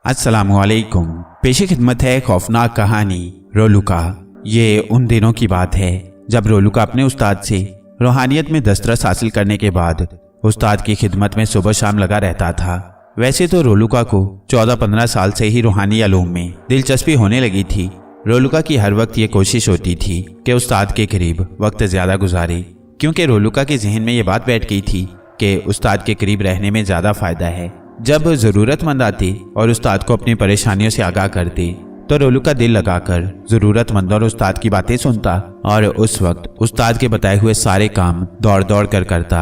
अस्सलामुअलैकुम। पेश खिदमत है खौफनाक कहानी रोलुका। ये उन दिनों की बात है जब रोलुका अपने उस्ताद से रूहानियत में दस्तरस हासिल करने के बाद उस्ताद की खिदमत में सुबह शाम लगा रहता था। वैसे तो रोलुका को 14-15 साल से ही रूहानी अलूम में दिलचस्पी होने लगी थी। रोलुका की हर वक्त ये कोशिश होती थी कि उस्ताद के करीब वक्त ज़्यादा गुजारे, क्योंकि रोलुका के जहन में ये बात बैठ गई थी कि उस्ताद के करीब रहने में ज़्यादा फ़ायदा है। जब ज़रूरतमंद आते और उस्ताद को अपनी परेशानियों से आगाह करते तो रोलुका दिल लगाकर ज़रूरतमंद और उस्ताद की बातें सुनता और उस वक्त उस्ताद के बताए हुए सारे काम दौड़ दौड़ कर करता,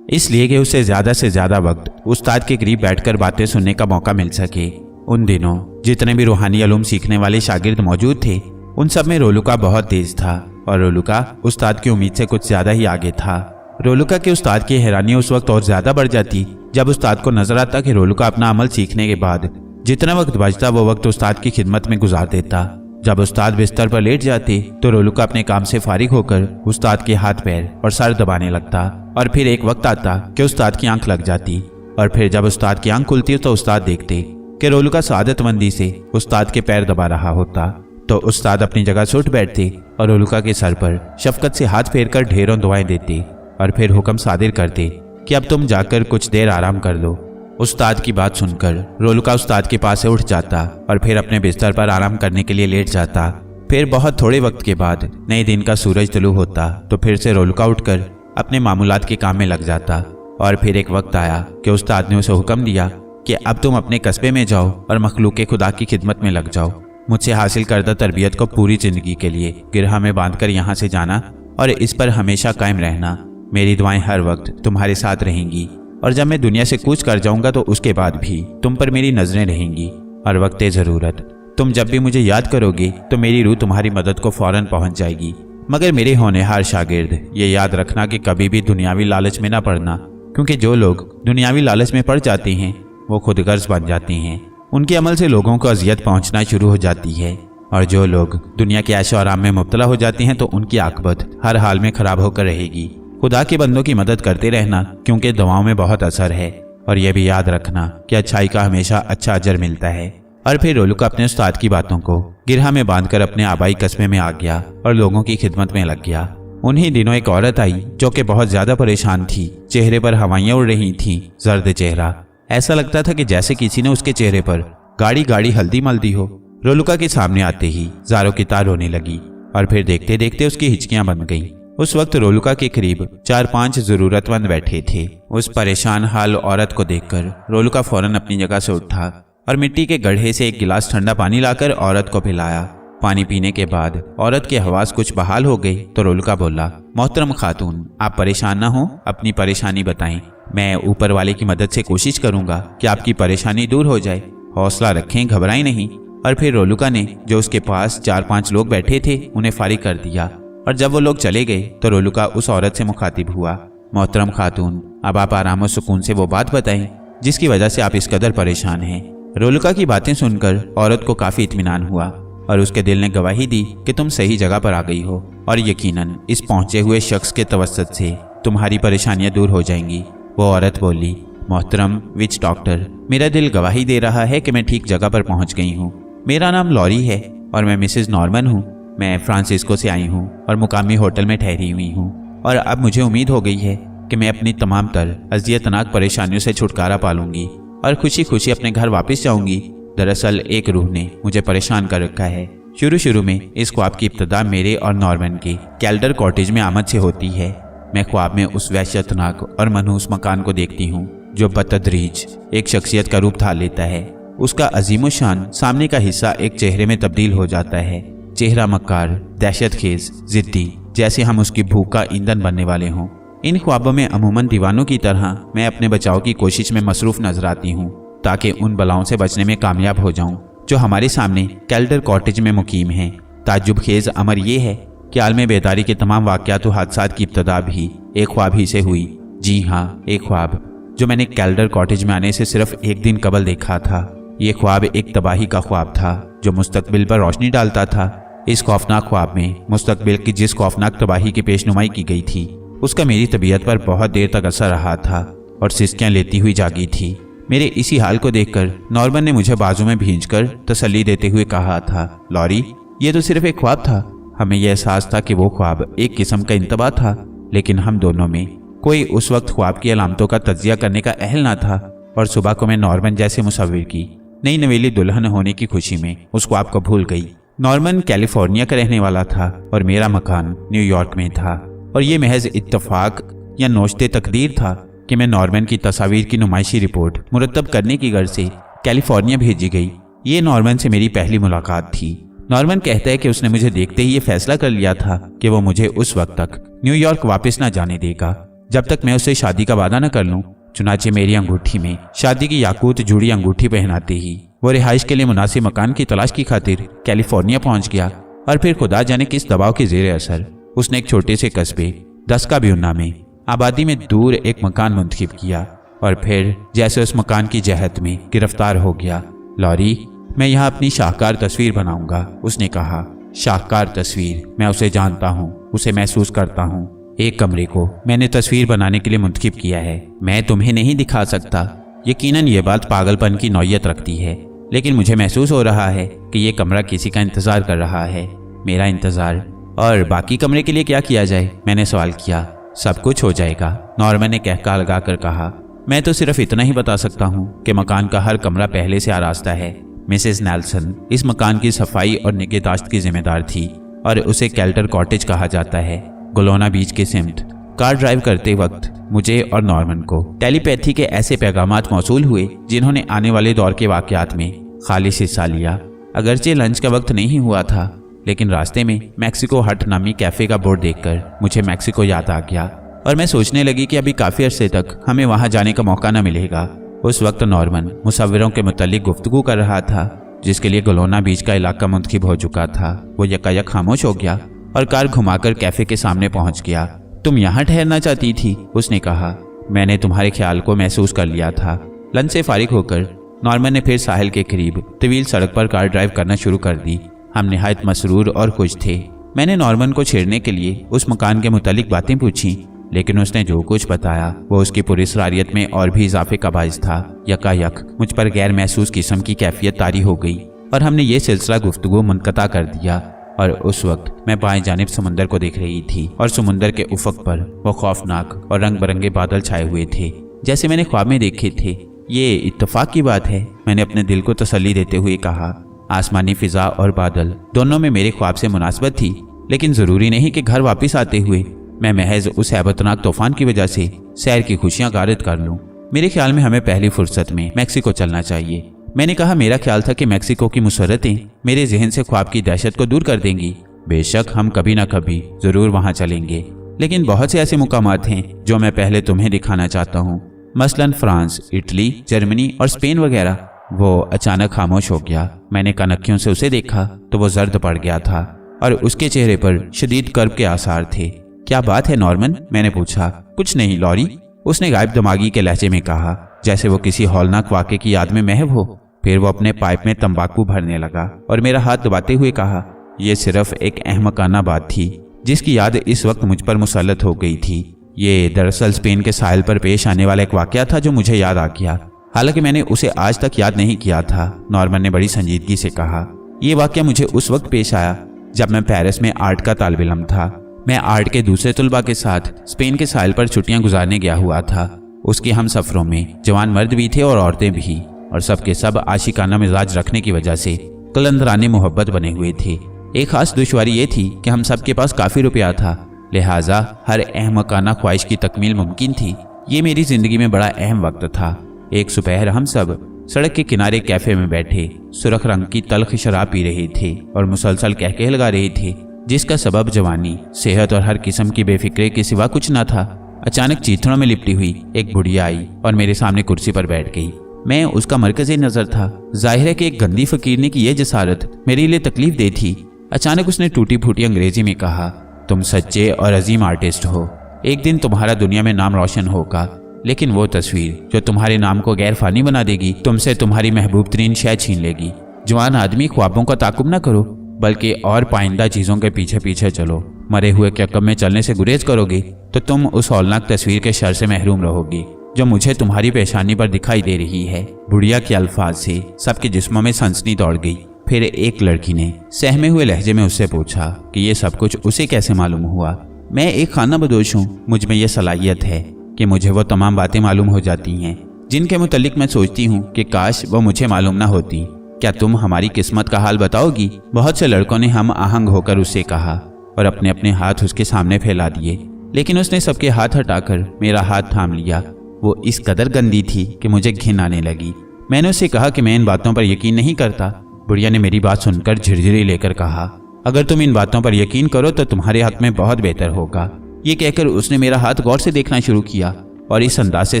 इसलिए कि उसे ज़्यादा से ज़्यादा वक्त उस्ताद के करीब बैठकर बातें सुनने का मौका मिल सके। उन दिनों जितने भी रूहानी अलूम सीखने वाले शागिर्द मौजूद थे, उन सब में रोलुका बहुत तेज था और रोलुका उस्ताद की उम्मीद से कुछ ज़्यादा ही आगे था। रोलुका के उस्ताद की हैरानी उस वक्त और ज़्यादा बढ़ जाती जब उस्ताद को नजर आता कि रोलुका अपना अमल सीखने के बाद जितना वक्त बचता वो वक्त उस्ताद की खिदमत में गुजार देता। जब उस्ताद बिस्तर पर लेट जाते तो रोलुका अपने काम से फारिग होकर उस्ताद के हाथ पैर और सर दबाने लगता और फिर एक वक्त आता कि उस्ताद की आंख लग जाती और फिर जब उस्ताद की आंख खुलती तो उस्ताद देखते कि रोलुका सादतमंदी से उस्ताद के पैर दबा रहा होता। तो उस्ताद अपनी जगह से उठ बैठते और रोलुका के सर पर शफकत से हाथ फेरकर ढेरों दुआएं देते और फिर हुक्म सादिर करते कि अब तुम जाकर कुछ देर आराम कर लो। उस्ताद की बात सुनकर रोलुका उस्ताद के पास से उठ जाता और फिर अपने बिस्तर पर आराम करने के लिए लेट जाता। फिर बहुत थोड़े वक्त के बाद नए दिन का सूरज तुलू होता तो फिर से रोलुका उठकर अपने मामूलात के काम में लग जाता। और फिर एक वक्त आया कि उस्ताद ने उसे हुक्म दिया कि अब तुम अपने कस्बे में जाओ और मखलूक खुदा की खिदमत में लग जाओ। मुझसे हासिल करदा तरबियत को पूरी जिंदगी के लिए गिरहा में बांधकर यहाँ से जाना और इस पर हमेशा कायम रहना। मेरी दुआएं हर वक्त तुम्हारे साथ रहेंगी और जब मैं दुनिया से कूच कर जाऊंगा तो उसके बाद भी तुम पर मेरी नजरें रहेंगी और वक्त ज़रूरत तुम जब भी मुझे याद करोगे तो मेरी रूह तुम्हारी मदद को फौरन पहुंच जाएगी। मगर मेरे होनहार शागिर्द ये याद रखना कि कभी भी दुनियावी लालच में ना पड़ना, क्योंकि जो लोग दुनियावी लालच में पड़ जाते हैं वो खुद गर्ज बन जाते हैं। उनके अमल से लोगों को अजियत पहुँचना शुरू हो जाती है और जो लोग दुनिया के ऐशो आराम में मुब्तला हो जाते हैं तो उनकी आकबत हर हाल में खराब होकर रहेगी। खुदा के बंदों की मदद करते रहना, क्योंकि दुआओं में बहुत असर है। और यह भी याद रखना कि अच्छाई का हमेशा अच्छा अजर मिलता है। और फिर रोलुका अपने उस्ताद की बातों को गिरहा में बांधकर अपने आबाई कस्बे में आ गया और लोगों की खिदमत में लग गया। उन्हीं दिनों एक औरत आई जो कि बहुत ज्यादा परेशान थी। चेहरे पर हवाइयां उड़ रही थीं, जर्द चेहरा, ऐसा लगता था कि जैसे किसी ने उसके चेहरे पर गाड़ी गाड़ी हल्दी मल दी हो। रोलुका के सामने आते ही जारों की तार होने लगी और फिर देखते देखते उसकी हिचकियां बन गईं। उस वक्त रोलुका के करीब 4-5 जरूरतमंद बैठे थे। उस परेशान हाल औरत को देखकर रोलुका फौरन अपनी जगह से उठा और मिट्टी के गड्ढे से एक गिलास ठंडा पानी लाकर औरत को पिलाया। पानी पीने के बाद औरत की हवास कुछ बहाल हो गई तो रोलुका बोला, मोहतरम खातून, आप परेशान ना हो, अपनी परेशानी बताएं। मैं ऊपर वाले की मदद से कोशिश करूंगा कि आपकी परेशानी दूर हो जाए। हौसला रखें, घबराएं नहीं। और फिर रोलुका ने जो उसके पास 4-5 लोग बैठे थे उन्हें फारिग कर दिया और जब वो लोग चले गए तो रोलुका उस औरत से मुखातिब हुआ, मोहतरम खातून, अब आप आराम और सुकून से वो बात बताएं जिसकी वजह से आप इस कदर परेशान हैं। रोलुका की बातें सुनकर औरत को काफी इत्मीनान हुआ और उसके दिल ने गवाही दी कि तुम सही जगह पर आ गई हो और यकीनन इस पहुंचे हुए शख्स के तवस्सुत से तुम्हारी परेशानियां दूर हो जाएंगी। वो औरत बोली, मोहतरम विच डॉक्टर, मेरा दिल गवाही दे रहा है कि मैं ठीक जगह पर पहुंच गई हूँ। मेरा नाम लॉरी है और मैं मिसेज नॉर्मन हूँ। मैं फ्रांसिस्को से आई हूँ और मुकामी होटल में ठहरी हुई हूँ और अब मुझे उम्मीद हो गई है कि मैं अपनी तमाम तर अजियतनाक परेशानियों से छुटकारा पालूंगी और खुशी खुशी अपने घर वापस जाऊंगी। दरअसल एक रूह ने मुझे परेशान कर रखा है। शुरू में इस ख्वाब की इब्तिदा मेरे और नॉर्मन के कैल्डर कॉटेज में आमद से होती है। मैं ख्वाब में उस वहशतनाक और मनहूस मकान को देखती हूँ जो बतदरीज एक शख्सियत का रूप धार लेता है। उसका अजीमुशान सामने का हिस्सा एक चेहरे में तब्दील हो जाता है। चेहरा मक्कार, दहशतखेज, जिद्दी, जैसे हम उसकी भूख का ईंधन बनने वाले हों। इन ख्वाबों में अमूमन दीवानों की तरह मैं अपने बचाव की कोशिश में मसरूफ नजर आती हूँ ताकि उन बलाओं से बचने में कामयाब हो जाऊं जो हमारे सामने कैल्डर कॉटेज में मुकीम हैं। ताज्जुब खेज अमर ये है कि आलम बेदारी के तमाम वाक़यात व हादसात की इब्तिदा भी एक ख्वाब ही से हुई। जी हाँ, एक ख्वाब जो मैंने कैल्डर कॉटेज में आने से सिर्फ एक दिन कबल देखा था। ये ख्वाब एक तबाही का ख्वाब था जो मुस्तकबिल पर रोशनी डालता था। इस खौफनाक ख्वाब में मुस्तकबिल की जिस खौफनाक तबाही की पेशनुमाई की गई थी उसका मेरी तबीयत पर बहुत देर तक असर रहा था और सिसकियां लेती हुई जागी थी। मेरे इसी हाल को देखकर नॉर्मन ने मुझे बाजू में भींचकर तसल्ली देते हुए कहा था, लॉरी, ये तो सिर्फ एक ख्वाब था। हमें यह एहसास था कि वो ख्वाब एक किस्म का इंतबा था, लेकिन हम दोनों में कोई उस वक्त ख्वाब की अलामतों का तज्जिया करने का अहल ना था। और सुबह को मैं नॉर्मन जैसे मुसव्विर की नई नवेली दुल्हन होने की खुशी में उस ख्वाब को भूल गई। नॉर्मन कैलिफोर्निया का रहने वाला था और मेरा मकान न्यूयॉर्क में था, और ये महज इत्तफाक या नोश्ते तकदीर था कि मैं नॉर्मन की तस्वीर की नुमाइशी रिपोर्ट मुरतब करने की गर्ज से कैलिफोर्निया भेजी गई। ये नॉर्मन से मेरी पहली मुलाकात थी। नॉर्मन कहता है कि उसने मुझे देखते ही ये फैसला कर लिया था कि वो मुझे उस वक्त तक न्यूयॉर्क वापस न जाने देगा जब तक मैं उससे शादी का वादा न कर लूं। चुनाचे मेरी अंगूठी में शादी की याकूत जुड़ी अंगूठी पहनाते ही वो रिहाइश के लिए मुनासिब मकान की तलाश की खातिर कैलिफोर्निया पहुंच गया। और फिर खुदा जाने किस दबाव के जेर असर उसने एक छोटे से कस्बे दस्काब्यूना में आबादी में दूर एक मकान मुंतखब किया, और फिर जैसे उस मकान की जहत में गिरफ्तार हो गया। लॉरी, मैं यहाँ अपनी शाहकार तस्वीर बनाऊंगा, उसने कहा। शाहकार तस्वीर, मैं उसे जानता हूँ, उसे महसूस करता हूँ। एक कमरे को मैंने तस्वीर बनाने के लिए मुंतखब किया है। मैं तुम्हें नहीं दिखा सकता। यकीनन ये बात पागलपन की नौयत रखती है, लेकिन मुझे महसूस हो रहा है कि ये कमरा किसी का इंतजार कर रहा है, मेरा इंतजार। और बाकी कमरे के लिए क्या किया जाए, मैंने सवाल किया। सब कुछ हो जाएगा, नॉर्मन ने कहका लगा कर कहा। मैं तो सिर्फ इतना ही बता सकता हूँ कि मकान का हर कमरा पहले से आरास्ता है। मिसेस नेल्सन इस मकान की सफाई और निगहदाश्त की जिम्मेदार थी, और उसे कैल्टर कॉटेज कहा जाता है। गोलोना बीच के सिमत कार ड्राइव करते वक्त मुझे और नॉर्मन को टेलीपैथी के ऐसे पैगामात मौसूल हुए जिन्होंने आने वाले दौर के वाकयात में खालिश हिस्सा लिया। अगरचे लंच का वक्त नहीं हुआ था, लेकिन रास्ते में मैक्सिको हट नामी कैफे का बोर्ड देखकर मुझे मैक्सिको याद आ गया, और मैं सोचने लगी कि अभी काफी अरसे तक हमें वहां जाने का मौका न मिलेगा। उस वक्त नॉर्मन मुसव्विरों के मुतालिक गुफ्तगू कर रहा था, जिसके लिए गोलोना बीच का इलाका मुंतखब हो चुका था। वो यकायक खामोश हो गया और कार घुमाकर कैफे के सामने पहुंच गया। तुम यहाँ ठहरना चाहती थी, उसने कहा। मैंने तुम्हारे ख्याल को महसूस कर लिया था। लंच से फारिग होकर नॉर्मन ने फिर साहिल के करीब तवील सड़क पर कार ड्राइव करना शुरू कर दी। हम निहायत मसरूर और खुश थे। मैंने नॉर्मन को छेड़ने के लिए उस मकान के मुतालिक बातें पूछी, लेकिन उसने जो कुछ बताया वो उसकी पुरस्रारियत में और भी इजाफे का बाइस था। यकायक मुझ पर गैर महसूस किस्म की कैफियत तारी हो गई और हमने ये सिलसिला गुफ्तगू मुनक़ता कर दिया। और उस वक्त मैं बाएं जानिब समुंदर को देख रही थी, और समुंदर के उफक पर वो खौफनाक और रंग बिरंगे बादल छाए हुए थे जैसे मैंने ख्वाब में देखे थे। ये इत्तफाक की बात है, मैंने अपने दिल को तसल्ली देते हुए कहा। आसमानी फिजा और बादल दोनों में मेरे ख्वाब से मुनासबत थी, लेकिन जरूरी नहीं कि घर वापस आते हुए मैं महज उस हैबतनाक तूफान की वजह से सैर की खुशियां गारिद कर लूं। मेरे ख्याल में हमें पहली फुर्सत में मैक्सिको चलना चाहिए। मैंने कहा, मेरा ख्याल था कि मैक्सिको की मुसरतें मेरे जहन से ख्वाब की दहशत को दूर कर देंगी। बेशक हम कभी ना कभी जरूर वहां चलेंगे, लेकिन बहुत से ऐसे मुकामात हैं जो मैं पहले तुम्हें दिखाना चाहता हूँ, मसलन फ्रांस, इटली, जर्मनी और स्पेन वगैरह। वो अचानक खामोश हो गया। मैंने कनखियों से उसे देखा तो वो जर्द पड़ गया था और उसके चेहरे पर शदीद कर्ब के आसार थे। क्या बात है नॉर्मन, मैंने पूछा। कुछ नहीं लॉरी, उसने गायब दिमागी के लहजे में कहा, जैसे वो किसी हौलनाक वाक़े की याद में महव हो। फिर वो अपने पाइप में तंबाकू भरने लगा और मेरा हाथ दबाते हुए कहा, यह सिर्फ एक अहमकाना बात थी जिसकी याद इस वक्त मुझ पर मुसल्लत हो गई थी। ये दरअसल स्पेन के साहिल पर पेश आने वाला एक वाकया था जो मुझे याद आ गया, हालांकि मैंने उसे आज तक याद नहीं किया था। नॉर्मन ने बड़ी संजीदगी से कहा, यह वाकया मुझे उस वक्त पेश आया जब मैं पेरिस में आर्ट का तालिब इल्म था। मैं आर्ट के दूसरे तुलबा के साथ स्पेन के साहिल पर छुट्टियां गुजारने गया हुआ था। उसके हम सफरों में जवान मर्द भी थे और औरतें भी, और सबके सब आशिकाना मिजाज रखने की वजह से कलंदराने मोहब्बत बने हुए थे। एक खास दुश्वारी ये थी कि हम सब के पास काफ़ी रुपया था, लिहाजा हर अहमकाना ख्वाहिश की तकमील मुमकिन थी। ये मेरी ज़िंदगी में बड़ा अहम वक्त था। एक सुपहर हम सब सड़क के किनारे कैफ़े में बैठे सुरख रंग की तल्ख शराब पी रहे थे और मुसलसल कहके लगा रहे थे, जिसका सबब जवानी, सेहत और हर किस्म की बेफिक्रे के सिवा कुछ न था। अचानक चीथड़ों में लिपटी हुई एक बुढ़िया आई और मेरे सामने कुर्सी पर बैठ गई। मैं उसका मरकज़ी नज़र था। जाहिर है कि एक गंदी फकीरनी की यह जसारत मेरे लिए तकलीफ दे थी। अचानक उसने टूटी फूटी अंग्रेजी में कहा, तुम सच्चे और अजीम आर्टिस्ट हो। एक दिन तुम्हारा दुनिया में नाम रोशन होगा, लेकिन वो तस्वीर जो तुम्हारे नाम को गैर फानी बना देगी तुमसे तुम्हारी महबूब तरीन शय छीन लेगी। जवान आदमी, ख्वाबों का ताकुब न करो, बल्कि और पाइंदा चीज़ों के पीछे पीछे चलो। मरे हुए के कम में चलने से गुरेज करोगे तो तुम उस हौलनाक तस्वीर के शर से महरूम रहोगी। जो मुझे तुम्हारी पेशानी पर दिखाई दे रही है। बुढ़िया के अल्फाज से सबके जिस्मों में सनसनी दौड़ गई। फिर एक लड़की ने सहमे हुए लहजे में उससे पूछा कि ये सब कुछ उसे कैसे मालूम हुआ। मैं एक खाना बदोश हूँ, मुझ में यह सलाहियत है कि मुझे वो तमाम बातें मालूम हो जाती हैं जिनके मुतल्लिक मैं सोचती हूँ कि काश वो मुझे मालूम ना होती। क्या तुम हमारी किस्मत का हाल बताओगी? बहुत से लड़कों ने हम आहंग होकर उससे कहा और अपने अपने हाथ उसके सामने फैला दिए, लेकिन उसने सबके हाथ हटाकर मेरा हाथ थाम लिया। वो इस कदर गंदी थी कि मुझे घिन आने लगी। मैंने उससे कहा कि मैं इन बातों पर यकीन नहीं करता। बुढ़िया ने मेरी बात सुनकर झिरझिरी लेकर कहा, अगर तुम इन बातों पर यकीन करो तो तुम्हारे हक में बहुत बेहतर होगा। ये कहकर उसने मेरा हाथ गौर से देखना शुरू किया और इस अंदाज से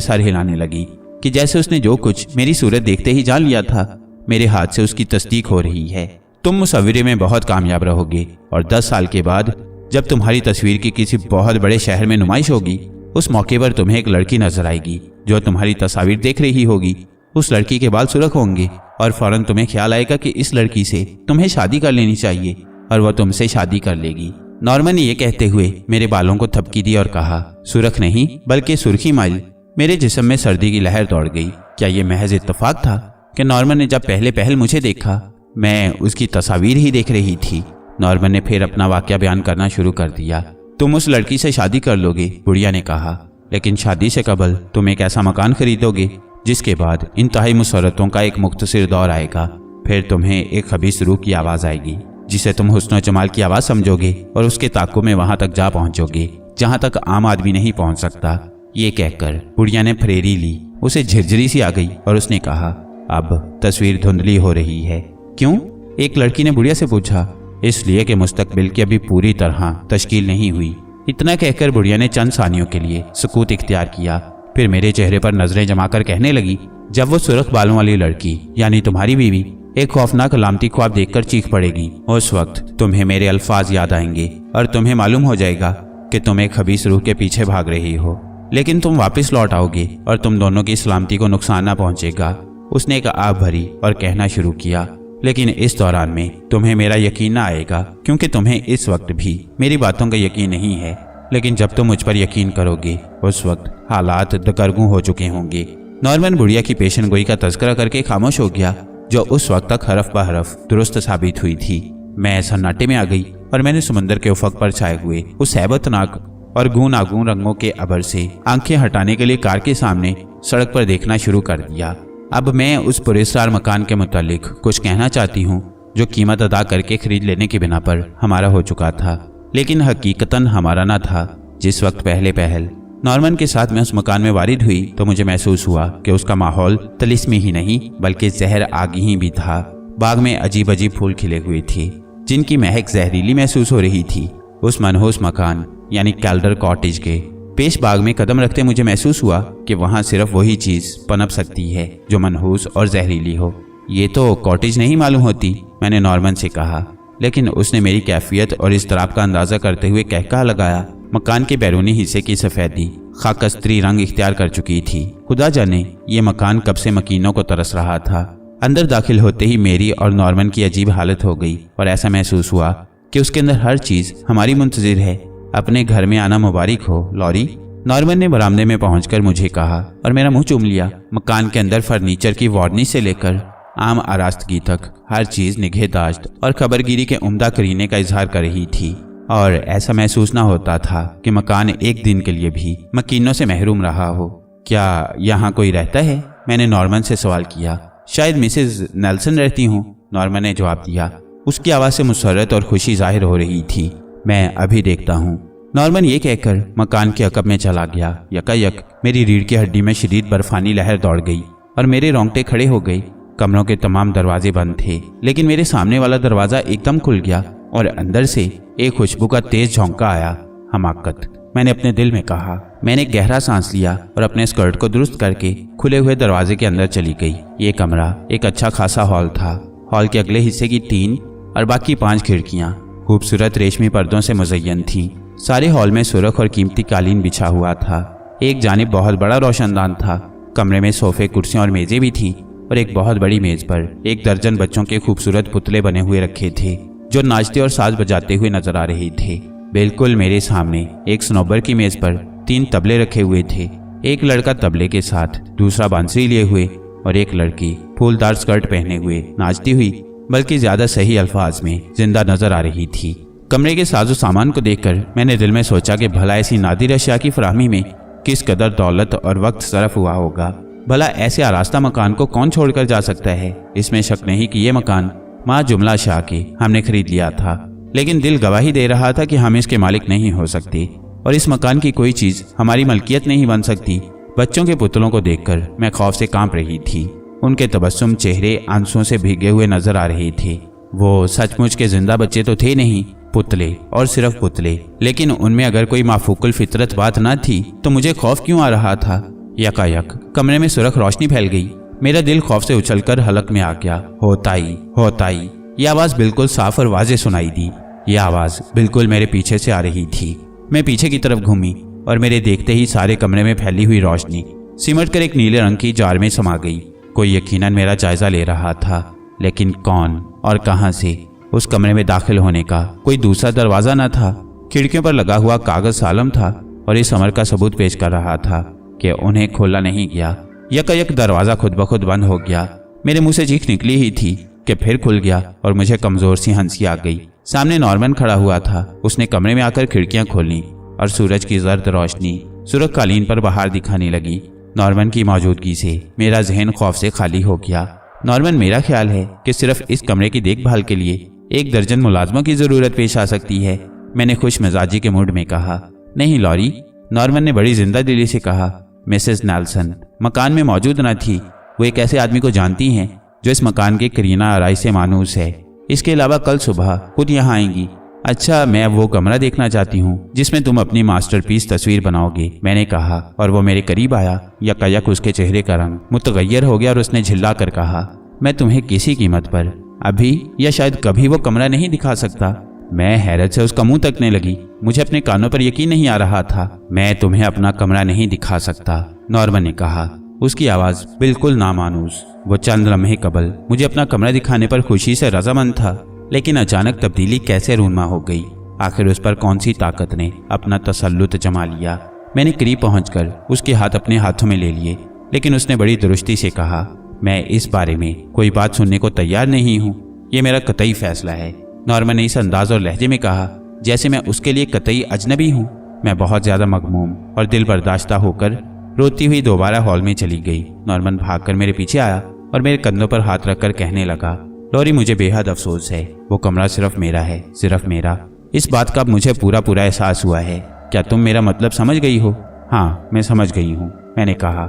सर हिलाने लगी कि जैसे उसने जो कुछ मेरी सूरत देखते ही जान लिया था। मेरे हाथ से उसकी तस्दीक हो रही है। तुम मुसव्विरे में बहुत कामयाब रहोगे और 10 साल के बाद जब तुम्हारी तस्वीर की किसी बहुत बड़े शहर में नुमाइश होगी, उस मौके पर तुम्हें एक लड़की नजर आएगी जो तुम्हारी तस्वीर देख रही होगी। उस लड़की के बाल सुर्ख होंगे और फौरन तुम्हें ख्याल आएगा कि इस लड़की से तुम्हें शादी कर लेनी चाहिए और वह तुमसे शादी कर लेगी। नॉर्मन ने यह कहते हुए मेरे बालों को थपकी दी और कहा, सुर्ख नहीं बल्कि सुर्खी माइल। मेरे जिस्म में सर्दी की लहर दौड़ गई। क्या यह महज इत्तेफाक था कि नॉर्मन ने जब पहले पहल मुझे देखा, मैं उसकी तस्वीर ही देख रही थी। नॉर्मन ने फिर अपना वाकया बयान करना शुरू कर दिया। तुम उस लड़की से शादी कर लोगे, बुढ़िया ने कहा, लेकिन शादी से कबल तुम एक ऐसा मकान खरीदोगे जिसके बाद इंतहाई मुसर्रतों का एक मुख्तसर दौर आएगा। फिर तुम्हें एक खबीस रूह की आवाज़ आएगी जिसे तुम हुस्न जमाल की आवाज़ समझोगे और उसके ताक़ुब में वहां तक जा पहुंचोगे जहां तक आम आदमी नहीं पहुंच सकता। ये कहकर बुढ़िया ने फरेरी ली। उसे झिरझिरी सी आ गई और उसने कहा, अब तस्वीर धुंधली हो रही है। क्यों? एक लड़की ने बुढ़िया से पूछा। इसलिए कि मुस्तकबिल की अभी पूरी तरह तश्कील नहीं हुई। इतना कहकर बुढ़िया ने चंद सानियों के लिए सुकूत इख्तियार किया। फिर मेरे चेहरे पर नजरें जमाकर कहने लगी, जब वो सुर्ख बालों वाली लड़की यानी तुम्हारी बीवी एक खौफनाक अलामती ख्वाब देखकर चीख पड़ेगी, उस वक्त तुम्हें मेरे अल्फाज याद आएंगे और तुम्हें मालूम हो जाएगा कि तुम एक खबीस रूह के पीछे भाग रही हो, लेकिन तुम वापस लौट आओगे और तुम दोनों की सलामती को नुकसान न पहुंचेगा। उसने एक आह भरी और कहना शुरू किया, लेकिन इस दौरान में तुम्हें मेरा यकीन न आएगा क्योंकि तुम्हें इस वक्त भी मेरी बातों का यकीन नहीं है, लेकिन जब तुम मुझ पर यकीन करोगे उस वक्त हालात दरगू हो चुके होंगे। नॉर्मन बुढ़िया की पेशन गोई का तज़किरा करके खामोश हो गया जो उस वक्त तक हरफ ब हरफ दुरुस्त साबित हुई थी। मैं सन्नाटे में आ गई और मैंने समुद्र के उफक पर छाए हुए उस हैबतनाक और गूनागून रंगों के अबर से आंखें हटाने के लिए कार के सामने सड़क पर देखना शुरू कर दिया। अब मैं उस पुरस्कार मकान के मुतालिक कुछ कहना चाहती हूँ जो कीमत अदा करके खरीद लेने की बिना पर हमारा हो चुका था, लेकिन हकीकतन हमारा ना था। जिस वक्त पहले पहल नॉर्मन के साथ मैं उस मकान में वारिद हुई तो मुझे महसूस हुआ कि उसका माहौल तिलिस्मी ही नहीं बल्कि जहर आगी ही भी था। बाग में अजीब अजीब फूल खिले हुए थे जिनकी महक जहरीली महसूस हो रही थी। उस मनहूस मकान यानी कैल्डर कॉटेज के पेश बाग में कदम रखते मुझे महसूस हुआ कि वहां सिर्फ वही चीज पनप सकती है जो मनहूस और जहरीली हो। ये तो कॉटेज नहीं मालूम होती, मैंने नॉर्मन से कहा, लेकिन उसने मेरी कैफियत और इज़्तिराब का अंदाजा करते हुए कहका लगाया। मकान के बैरूनी हिस्से की सफ़ेदी खाकस्तरी रंग इख्तियार कर चुकी थी। खुदा जाने ये मकान कब से मकीनों को तरस रहा था। अंदर दाखिल होते ही मेरी और नॉर्मन की अजीब हालत हो गई और ऐसा महसूस हुआ कि उसके अंदर हर चीज़ हमारी मुंतजिर है। अपने घर में आना मुबारक हो लॉरी, नॉर्मन ने बरामदे में पहुंचकर मुझे कहा और मेरा मुंह चूम लिया। मकान के अंदर फर्नीचर की वार्निश से लेकर आम आरास्तगी तक हर चीज़ निगहदाश्त और खबरगिरी के उम्दा करीने का इजहार कर रही थी और ऐसा महसूस न होता था कि मकान एक दिन के लिए भी मकीनों से महरूम रहा हो। क्या यहाँ कोई रहता है? मैंने नॉर्मन से सवाल किया। शायद मिसेज नेल्सन रहती हूँ, नॉर्मन ने जवाब दिया। उसकी आवाज़ से मुसर्रत और खुशी जाहिर हो रही थी। मैं अभी देखता हूँ, नॉर्मन ये कहकर मकान के अकब में चला गया। यकायक मेरी रीढ़ की हड्डी में शदीद बर्फानी लहर दौड़ गई और मेरे रोंगटे खड़े हो गए। कमरों के तमाम दरवाजे बंद थे, लेकिन मेरे सामने वाला दरवाज़ा एकदम खुल गया और अंदर से एक खुशबू का तेज झोंका आया। हमाकत, मैंने अपने दिल में कहा। मैंने गहरा सांस लिया और अपने स्कर्ट को दुरुस्त करके खुले हुए दरवाजे के अंदर चली गई। ये कमरा एक अच्छा खासा हॉल था। हॉल के अगले हिस्से की 3 और बाकी 5 खिड़कियां खूबसूरत रेशमी पर्दों से मुज़य्यन थीं। सारे हॉल में सुर्ख और कीमती कालीन बिछा हुआ था। एक जानिब बहुत बड़ा रोशनदान था। कमरे में सोफे, कुर्सियां और मेजें भी थीं और एक बहुत बड़ी मेज पर 1 दर्जन बच्चों के खूबसूरत पुतले बने हुए रखे थे जो नाचते और साज बजाते हुए नजर आ रहे थे। बिल्कुल मेरे सामने एक स्नोबर की मेज पर 3 तबले रखे हुए थे। एक लड़का तबले के साथ, दूसरा बांसुरी लिए हुए और एक लड़की फूलदार स्कर्ट पहने हुए नाचती हुई, बल्कि ज्यादा सही अल्फाज में जिंदा नजर आ रही थी। कमरे के साजो सामान को देखकर मैंने दिल में सोचा कि भला ऐसी नादिर अशिया की फराहमी में किस कदर दौलत और वक्त सरफ हुआ होगा। भला ऐसे आरास्ता मकान को कौन छोड़कर जा सकता है। इसमें शक नहीं कि यह मकान माँ जुमला शाह के हमने खरीद लिया था, लेकिन दिल गवाही दे रहा था कि हम इसके मालिक नहीं हो सकते और इस मकान की कोई चीज हमारी मलकियत नहीं बन सकती। बच्चों के पुतलों को देखकर मैं खौफ से कांप रही थी। उनके तबस्सुम चेहरे आंसुओं से भीगे हुए नजर आ रहे थे। वो सचमुच के जिंदा बच्चे तो थे नहीं, पुतले और सिर्फ पुतले, लेकिन उनमें अगर कोई माफूकुल फितरत बात न थी तो मुझे खौफ क्यों आ रहा था। यकायक कमरे में सुरख रोशनी फैल गई। मेरा दिल खौफ से उछलकर हलक में आ गया। होताई। यह आवाज बिल्कुल साफ और वाजे सुनाई दी। यह आवाज बिल्कुल मेरे पीछे से आ रही थी। मैं पीछे की तरफ घूमी और मेरे देखते ही सारे कमरे में फैली हुई रोशनी सिमट कर एक नीले रंग की जार में समा गई। कोई यकीनन मेरा जायजा ले रहा था, लेकिन कौन और कहां से। उस कमरे में दाखिल होने का कोई दूसरा दरवाजा न था। खिड़कियों पर लगा हुआ कागज सालम था और इस अमर का सबूत पेश कर रहा था कि उन्हें खोला नहीं गया। यकायक दरवाजा खुद ब खुद बंद हो गया। मेरे मुंह से चीख निकली ही थी कि फिर खुल गया और मुझे कमजोर सी हंसी आ गई। सामने नॉर्मन खड़ा हुआ था। उसने कमरे में आकर खिड़कियां खोली और सूरज की जर्द रोशनी सुर्ख कालीन पर बाहर दिखाने लगी। नॉर्मन की मौजूदगी से मेरा जहन खौफ से खाली हो गया। नॉर्मन, मेरा ख्याल है कि सिर्फ इस कमरे की देखभाल के लिए 1 दर्जन मुलाजमों की जरूरत पेश आ सकती है। मैंने खुश मिजाजी के मूड में कहा। नहीं लॉरी, नॉर्मन ने बड़ी जिंदा दिली से कहा। मिसेस नेल्सन मकान में मौजूद न थी। वो एक ऐसे आदमी को जानती हैं जो इस मकान के करीना आराई से मानूस है। इसके अलावा कल सुबह खुद यहाँ आएंगी। अच्छा, मैं अब वो कमरा देखना चाहती हूँ जिसमें तुम अपनी मास्टरपीस तस्वीर बनाओगे, मैंने कहा, और वो मेरे करीब आया। यकायक उसके चेहरे का रंग मुतगय्यर हो गया और उसने झिल्ला कर कहा, मैं तुम्हें किसी कीमत पर अभी या शायद कभी वो कमरा नहीं दिखा सकता। मैं हैरत से उसका मुंह तकने लगी। मुझे अपने कानों पर यकीन नहीं आ रहा था। मैं तुम्हें अपना कमरा नहीं दिखा सकता, नॉर्मन ने कहा। उसकी आवाज बिल्कुल नामानूस। वो चंद लम्हे कबल मुझे अपना कमरा दिखाने पर खुशी से रजामंद था, लेकिन अचानक तब्दीली कैसे रूनमा हो गई। आखिर उस पर कौन सी ताकत ने अपना तसल्लुत जमा लिया। मैंने करीब पहुंचकर उसके हाथ अपने हाथों में ले लिए, लेकिन उसने बड़ी दुरुस्ती से कहा, मैं इस बारे में कोई बात सुनने को तैयार नहीं हूँ। ये मेरा कतई फैसला है। नॉर्मन ने इस अंदाज और लहजे में कहा जैसे मैं उसके लिए कतई अजनबी हूँ। मैं बहुत ज्यादा मगमूम और दिल बर्दाश्ता होकर रोती हुई दोबारा हॉल में चली गई। नॉर्मन भागकर मेरे पीछे आया और मेरे कंधों पर हाथ रखकर कहने लगा, लॉरी, मुझे बेहद अफसोस है। वो कमरा सिर्फ मेरा है, सिर्फ मेरा। इस बात का अब मुझे पूरा एहसास हुआ है। क्या तुम मेरा मतलब समझ गई हो? हाँ, मैं समझ गई हूँ, मैंने कहा।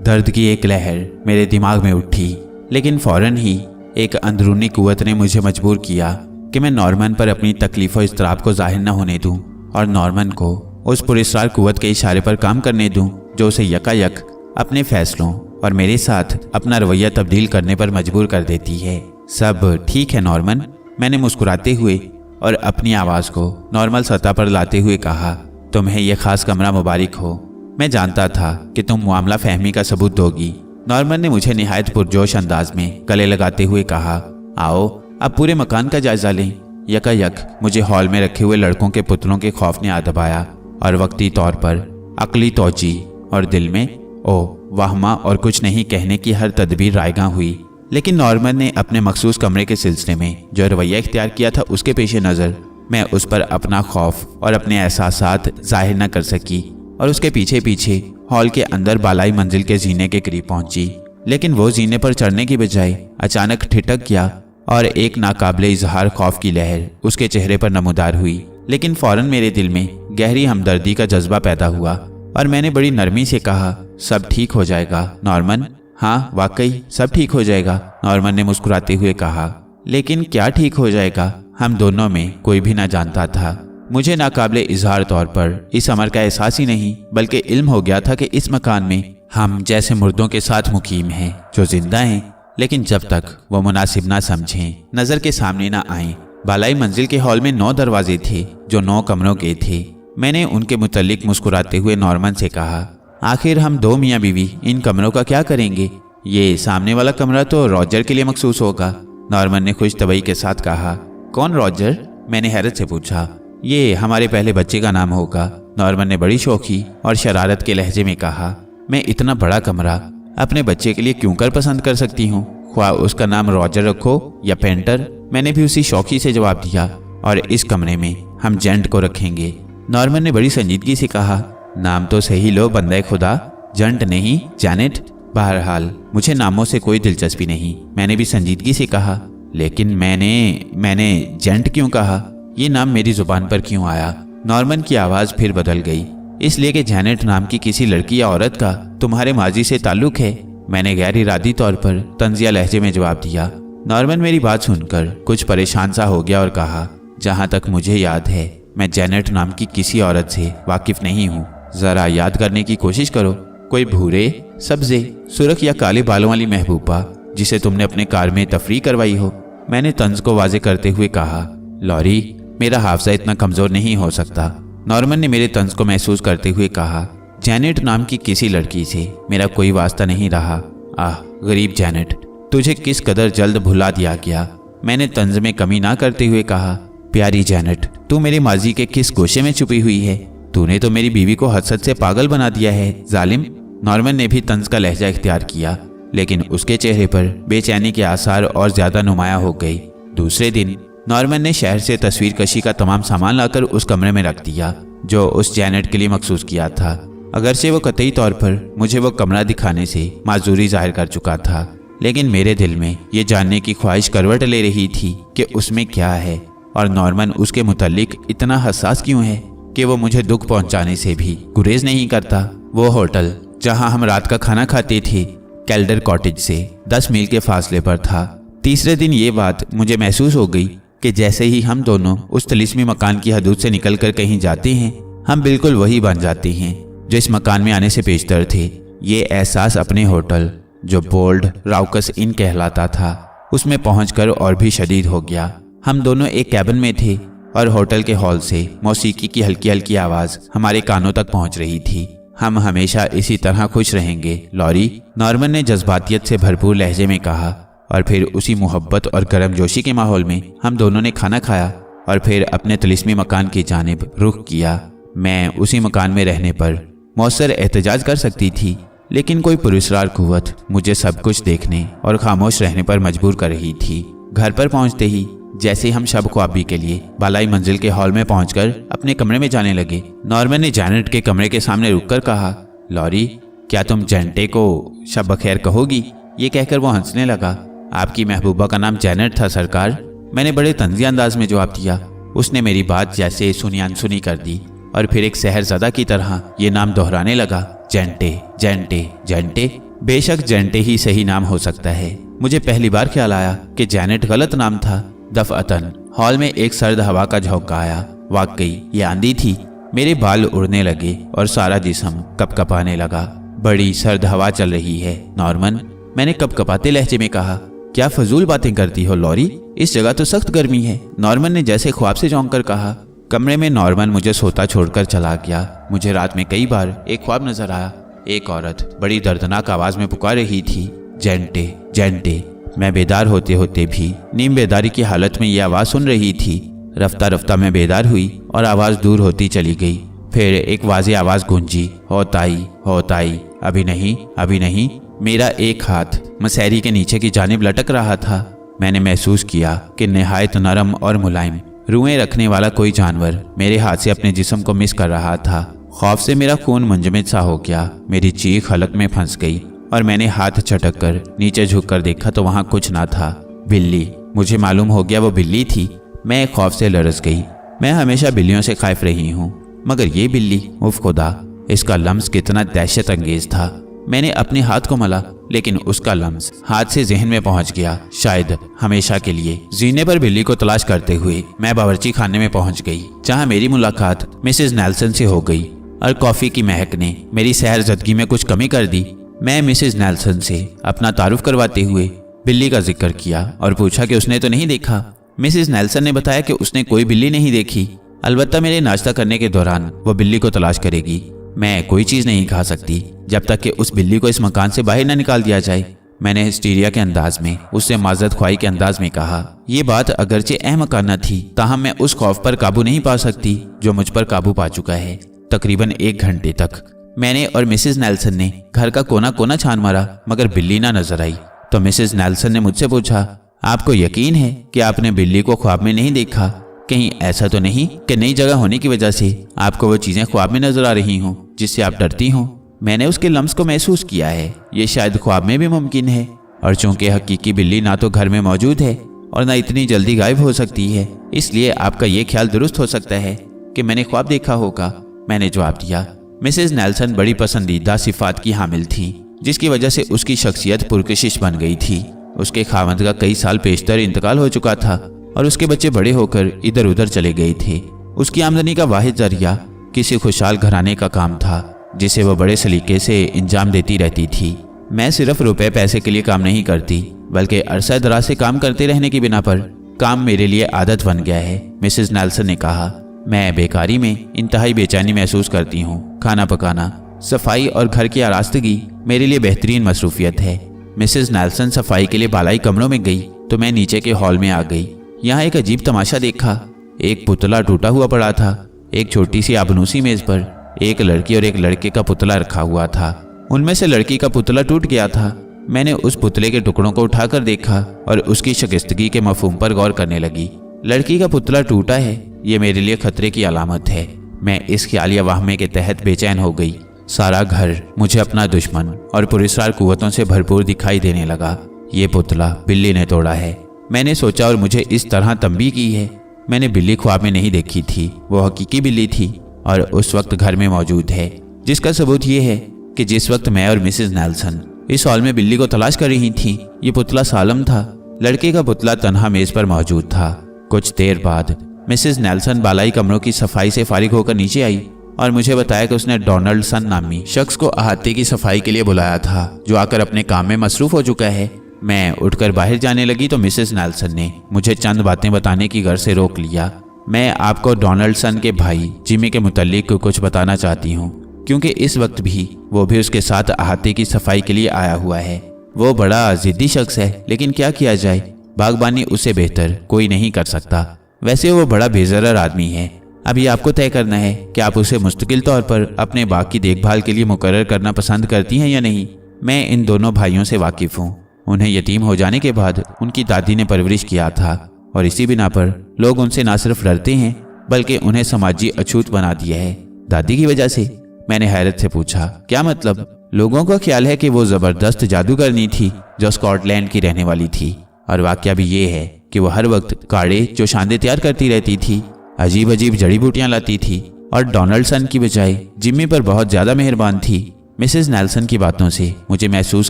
दर्द की एक लहर मेरे दिमाग में उठी, लेकिन फौरन ही एक अंदरूनी कुव्वत ने मुझे मजबूर किया कि मैं नॉर्मन पर अपनी तकलीफ और इस्तराब को जाहिर न होने दूं और नॉर्मन को उस पुरस्कार कुव्वत के इशारे पर काम करने दूं जो उसे यकायक अपने फैसलों और मेरे साथ अपना रवैया तब्दील करने पर मजबूर कर देती है। सब ठीक है नॉर्मन, मैंने मुस्कुराते हुए और अपनी आवाज़ को नॉर्मल सतह पर लाते हुए कहा। तुम्हें यह खास कमरा मुबारक हो। मैं जानता था कि तुम मामला फहमी का सबूत दोगी। नॉर्मन ने मुझे निहायत पुरजोश अंदाज में गले लगाते हुए कहा, आओ अब पूरे मकान का जायजा लें। यकायक मुझे हॉल में रखे हुए लड़कों के पुतलों के खौफ ने आ दबाया और वक्ती तौर पर अकली तोजी और दिल में ओ वाहमा और कुछ नहीं कहने की हर तदबीर रायगां हुई। लेकिन नॉर्मन ने अपने मखसूस कमरे के सिलसिले में जो रवैया इख्तियार किया था उसके पेश नज़र मैं उस पर अपना खौफ और अपने एहसासात जाहिर न कर सकी और उसके पीछे पीछे हॉल के अंदर बालाई मंजिल के जीने के करीब पहुंची। लेकिन वो जीने पर चढ़ने की बजाय अचानक ठिठक गया और एक नाकाबिले इजहार खौफ की लहर उसके चेहरे पर नमूदार हुई। लेकिन फौरन मेरे दिल में गहरी हमदर्दी का जज्बा पैदा हुआ और मैंने बड़ी नरमी से कहा, सब ठीक हो जाएगा नॉर्मन। हाँ वाकई सब ठीक हो जाएगा, नॉर्मन ने मुस्कुराते हुए कहा। लेकिन क्या ठीक हो जाएगा, हम दोनों में कोई भी ना जानता था। मुझे नाकाबिले इजहार तौर पर इस अमर का एहसास ही नहीं बल्कि इल्म हो गया था कि इस मकान में हम जैसे मुर्दों के साथ मुकीम हैं जो जिंदा हैं, लेकिन जब तक वो मुनासिब ना समझें, नजर के सामने ना आएं। बालाई मंजिल के हॉल में 9 दरवाजे थे जो 9 कमरों के थे। मैंने उनके मुतल्लिक मुस्कुराते हुए नॉर्मन से कहा, आखिर हम 2 मियाँ बीवी इन कमरों का क्या करेंगे? ये सामने वाला कमरा तो रॉजर के लिए मखसूस होगा, नॉर्मन ने खुश तबई के साथ कहा। कौन रॉजर? मैंने हैरत से पूछा। ये हमारे पहले बच्चे का नाम होगा, नॉर्मन ने बड़ी शौकी और शरारत के लहजे में कहा, मैं इतना बड़ा कमरा अपने बच्चे के लिए क्यों कर पसंद कर सकती हूँ, ख्वाह उसका नाम रॉजर रखो या पेंटर। मैंने भी उसी शौकी से जवाब दिया, और इस कमरे में हम जेंट को रखेंगे। नॉर्मन ने बड़ी संजीदगी से कहा, नाम तो सही लो बंदे खुदा, जंट नहीं जैनेट। बहरहाल मुझे नामों से कोई दिलचस्पी नहीं। मैंने भी संजीदगी से कहा, लेकिन मैंने जेंट क्यों कहा, ये नाम मेरी जुबान पर क्यों आया। नॉर्मन की आवाज़ फिर बदल गई, इसलिए कि जैनेट नाम की किसी लड़की या औरत का तुम्हारे माजी से ताल्लुक है। मैंने गैर इरादी तौर पर तंजिया लहजे में जवाब दिया। नॉर्मन मेरी बात सुनकर कुछ परेशान सा हो गया और कहा, जहाँ तक मुझे याद है मैं जैनेट नाम की किसी औरत से वाकिफ नहीं हूँ। ज़रा याद करने की कोशिश करो, कोई भूरे, सब्जे, सुर्ख या काले बालों वाली महबूबा जिसे तुमने अपने कार में तफरीह करवाई हो। मैंने तंज को वाजे करते हुए कहा, लॉरी मेरा हाफजा इतना कमज़ोर नहीं हो सकता। नॉर्मन ने मेरे तंज को महसूस करते हुए कहा, जैनेट नाम की किसी लड़की से मेरा कोई वास्ता नहीं रहा। आह गरीब जैनेट, तुझे किस कदर जल्द भुला दिया गया। मैंने तंज में कमी ना करते हुए कहा, प्यारी जैनेट, तू मेरे माजी के किस गोशे में छुपी हुई है। तूने तो मेरी बीवी को हसद से पागल बना दिया है जालिम। नॉर्मन ने भी तंज का लहजा इख्तियार किया, लेकिन उसके चेहरे पर बेचैनी के आसार और ज्यादा नुमाया हो गई। दूसरे दिन नॉर्मन ने शहर से तस्वीर कशी का तमाम सामान लाकर उस कमरे में रख दिया जो उस जैनेट के लिए मखसूस किया था। अगरचे वो कतई तौर पर मुझे वो कमरा दिखाने से माजूरी जाहिर कर चुका था, लेकिन मेरे दिल में ये जानने की ख्वाहिश करवट ले रही थी कि उसमें क्या है और नॉर्मन उसके मुतल्लिक इतना हसास क्यों है कि वो मुझे दुख पहुंचाने से भी गुरेज नहीं करता। वो होटल जहां हम रात का खाना खाते थे कैल्डर कॉटेज से 10 मील के फासले पर था। तीसरे दिन ये बात मुझे महसूस हो गई कि जैसे ही हम दोनों उस तिलिस्मी मकान की हदूद से निकलकर कहीं जाते हैं, हम बिल्कुल वही बन जाते हैं जो इस मकान में आने से पेशतर थे। ये एहसास अपने होटल जो बोल्ड राउकस इन कहलाता था उसमें पहुंचकर और भी शदीद हो गया। हम दोनों एक कैबिन में थे और होटल के हॉल से मौसीकी की हल्की हल्की आवाज़ हमारे कानों तक पहुंच रही थी। हम हमेशा इसी तरह खुश रहेंगे लॉरी, नॉर्मन ने जज्बातियत से भरपूर लहजे में कहा। और फिर उसी मोहब्बत और गर्मजोशी के माहौल में हम दोनों ने खाना खाया और फिर अपने तिलिस्मी मकान की जानिब रुख किया। मैं उसी मकान में रहने पर मौसर एहतजाज कर सकती थी, लेकिन कोई पुरस्कार कुव्वत मुझे सब कुछ देखने और खामोश रहने पर मजबूर कर रही थी। घर पर पहुंचते ही जैसे हम शब ख्वाबी के लिए बालाई मंजिल के हॉल में पहुंचकर अपने कमरे में जाने लगे, नॉर्मन ने जैनेट के कमरे के सामने रुककर कहा, लॉरी क्या तुम जेंटे को शब बखैर कहोगी। ये कहकर वो हंसने लगा। आपकी महबूबा का नाम जैनेट था सरकार। मैंने बड़े तंजिया अंदाज में जवाब दिया। उसने मेरी बात जैसे सुनी अनसुनी कर दी और फिर एक सहरज़दा की तरह ये नाम दोहराने लगा, जेंटे जेंटे जेंटे। बेशक जेंटे ही सही नाम हो सकता है। मुझे पहली बार ख्याल आया कि जैनेट गलत नाम था। दफअतन हॉल में एक सर्द हवा का झोंका आया। वाकई ये आंधी थी। मेरे बाल उड़ने लगे और सारा जिस्म कपकपाने लगा। बड़ी सर्द हवा चल रही है नॉर्मन, मैंने कपकपाते लहजे में कहा। क्या फजूल बातें करती हो लॉरी, इस जगह तो सख्त गर्मी है। नॉर्मन ने जैसे ख्वाब से चौंक कर कहा। कमरे में नॉर्मन मुझे सोता छोड़कर चला गया। मुझे रात में कई बार एक ख्वाब नजर आया। एक औरत बड़ी दर्दनाक आवाज में पुकार रही थी, जेंटे जेंटे। मैं बेदार होते होते भी नीम बेदारी की हालत में ये आवाज़ सुन रही थी। रफ्ता रफ्ता मैं बेदार हुई और आवाज़ दूर होती चली गई। फिर एक वाज़े आवाज़ गूंजी, होताई, अभी नहीं, अभी नहीं। मेरा एक हाथ मसैरी के नीचे की जानिब लटक रहा था। मैंने महसूस किया कि निहायत नरम और मुलायम रुएं रखने वाला कोई जानवर मेरे हाथ से अपने जिस्म को मिस कर रहा था। खौफ से मेरा खून मुंजमद सा हो गया। मेरी चीख हलक में फंस गई और मैंने हाथ झटक कर नीचे झुककर देखा तो वहां कुछ ना था। बिल्ली। मुझे मालूम हो गया वो बिल्ली थी। मैं खौफ से लरस गई। मैं हमेशा बिल्लियों से खौफ रही हूँ, मगर ये बिल्ली, उफ खुदा, इसका लम्स कितना दहशत अंगेज था। मैंने अपने हाथ को मला, लेकिन उसका लम्स हाथ से जहन में पहुंच गया, शायद हमेशा के लिए। जीने पर बिल्ली को तलाश करते हुए मैं बावर्ची खाने में पहुंच गई, जहां मेरी मुलाकात मिसेस नेल्सन से हो गई और कॉफी की महक ने मेरी सहरजदगी में कुछ कमी कर दी। मैं मिसेस नेल्सन से अपना तारुफ करवाते हुए बिल्ली का जिक्र किया और पूछा कि उसने तो नहीं देखा। मिसेस नेल्सन ने बताया कि उसने कोई बिल्ली नहीं देखी, अलबत्ता मेरे नाश्ता करने के दौरान वो बिल्ली को तलाश करेगी। मैं कोई चीज़ नहीं खा सकती जब तक कि उस बिल्ली को इस मकान से बाहर न निकाल दिया जाए। मैंने हिस्टीरिया के अंदाज में उससे माजरत ख्वाही के अंदाज में कहा। ये बात अगरचे अहमकाना थी, ताहम मैं उस खौफ पर काबू नहीं पा सकती जो मुझ पर काबू पा चुका है। तकरीबन 1 घंटे तक मैंने और मिसेस नेल्सन ने घर का कोना कोना छान मारा, मगर बिल्ली ना नजर आई। तो मिसेस नेल्सन ने मुझसे पूछा, आपको यकीन है कि आपने बिल्ली को ख्वाब में नहीं देखा? कहीं ऐसा तो नहीं कि नई जगह होने की वजह से आपको वो चीजें ख्वाब में नजर आ रही हों जिससे आप डरती हों? मैंने उसके लम्स को महसूस किया है, ये शायद ख्वाब में भी मुमकिन है। और चूंकि हकीकी बिल्ली ना तो घर में मौजूद है और ना इतनी जल्दी गायब हो सकती है, इसलिए आपका ये ख्याल दुरुस्त हो सकता है कि मैंने ख्वाब देखा होगा, मैंने जवाब दिया। मिसेस नेल्सन बड़ी पसंदीदा सिफात की हामिल थी, जिसकी वजह से उसकी शख्सियत पुरकशिश बन गई थी। उसके खावंद का कई साल पेशतर इंतकाल हो चुका था और उसके बच्चे बड़े होकर इधर उधर चले गए थे। उसकी आमदनी का वाहिद जरिया किसी खुशहाल घराने का काम था, जिसे वह बड़े सलीके से इंजाम देती रहती थी। मैं सिर्फ रुपए पैसे के लिए काम नहीं करती, बल्कि अरसा दराज से काम करते रहने की बिना पर काम मेरे लिए आदत बन गया है, मिसेस नेल्सन ने कहा। मैं बेकारी में इंतहाई बेचैनी महसूस करती हूँ। खाना पकाना, सफाई और घर की आरास्तगी मेरे लिए बेहतरीन मसरूफियत है। मिसेस नेल्सन सफाई के लिए बालाई कमरों में गई तो मैं नीचे के हॉल में आ गई। यहाँ एक अजीब तमाशा देखा। एक पुतला टूटा हुआ पड़ा था। एक छोटी सी आबनूसी मेज पर एक लड़की और एक लड़के का पुतला रखा हुआ था। उनमें से लड़की का पुतला टूट गया था। मैंने उस पुतले के टुकड़ों को उठाकर देखा और उसकी शिकस्तगी के मफहूम पर गौर करने लगी। लड़की का पुतला टूटा है, ये मेरे लिए खतरे की अलामत है। मैं इस ख्यालिया वाहमे के तहत बेचैन हो गई। सारा घर मुझे अपना दुश्मन और पुरस्कार कुव्वतों से भरपूर दिखाई देने लगा। ये पुतला बिल्ली ने तोड़ा है, मैंने सोचा, और मुझे इस तरह तंबीह की है। मैंने बिल्ली ख्वाब में नहीं देखी थी, वो हकीकी बिल्ली थी और उस वक्त घर में मौजूद है, जिसका सबूत ये है कि जिस वक्त मैं और मिसेस नेल्सन इस हॉल में बिल्ली को तलाश कर रही थी, ये पुतला सालम था। लड़के का पुतला तन्हा मेज पर मौजूद था। कुछ देर बाद मिसेस नेल्सन बालाई कमरों की सफाई से फारिग होकर नीचे आई और मुझे बताया कि उसने डोनाल्डसन नामी शख्स को अहाते की सफाई के लिए बुलाया था, जो आकर अपने काम में मसरूफ हो चुका है। मैं उठकर बाहर जाने लगी तो मिसेस नेल्सन ने मुझे चंद बातें बताने की गर्ज से रोक लिया। मैं आपको डोनाल्डसन के भाई जिमी के मुतल्लिक कुछ बताना चाहती हूँ, क्योंकि इस वक्त भी वो भी उसके साथ अहाते की सफाई के लिए आया हुआ है। वो बड़ा जिद्दी शख्स है, लेकिन क्या किया जाए, बागबानी उससे बेहतर कोई नहीं कर सकता। वैसे वो बड़ा बेजरर आदमी है। अभी आपको तय करना है कि आप उसे मुस्तकिल तौर पर अपने बाग की देखभाल के लिए मुकर्रर करना पसंद करती हैं या नहीं। मैं इन दोनों भाइयों से वाकिफ हूँ। उन्हें यतीम हो जाने के बाद उनकी दादी ने परवरिश किया था और इसी बिना पर लोग उनसे न सिर्फ डरते हैं बल्कि उन्हें समाजी अछूत बना दिया है। दादी की वजह से? मैंने हैरत से पूछा। क्या मतलब? लोगों का ख्याल है कि वो जबरदस्त जादूगरनी थी जो स्कॉटलैंड की रहने वाली थी, और वाकया भी ये है कि वो हर वक्त काढ़े चोशांदे तैयार करती रहती थी, अजीब अजीब जड़ी बूटियां लाती थी और डोनाल्डसन की बजाय जिम्मी पर बहुत ज्यादा मेहरबान थी। मिसेस नेल्सन की बातों से मुझे महसूस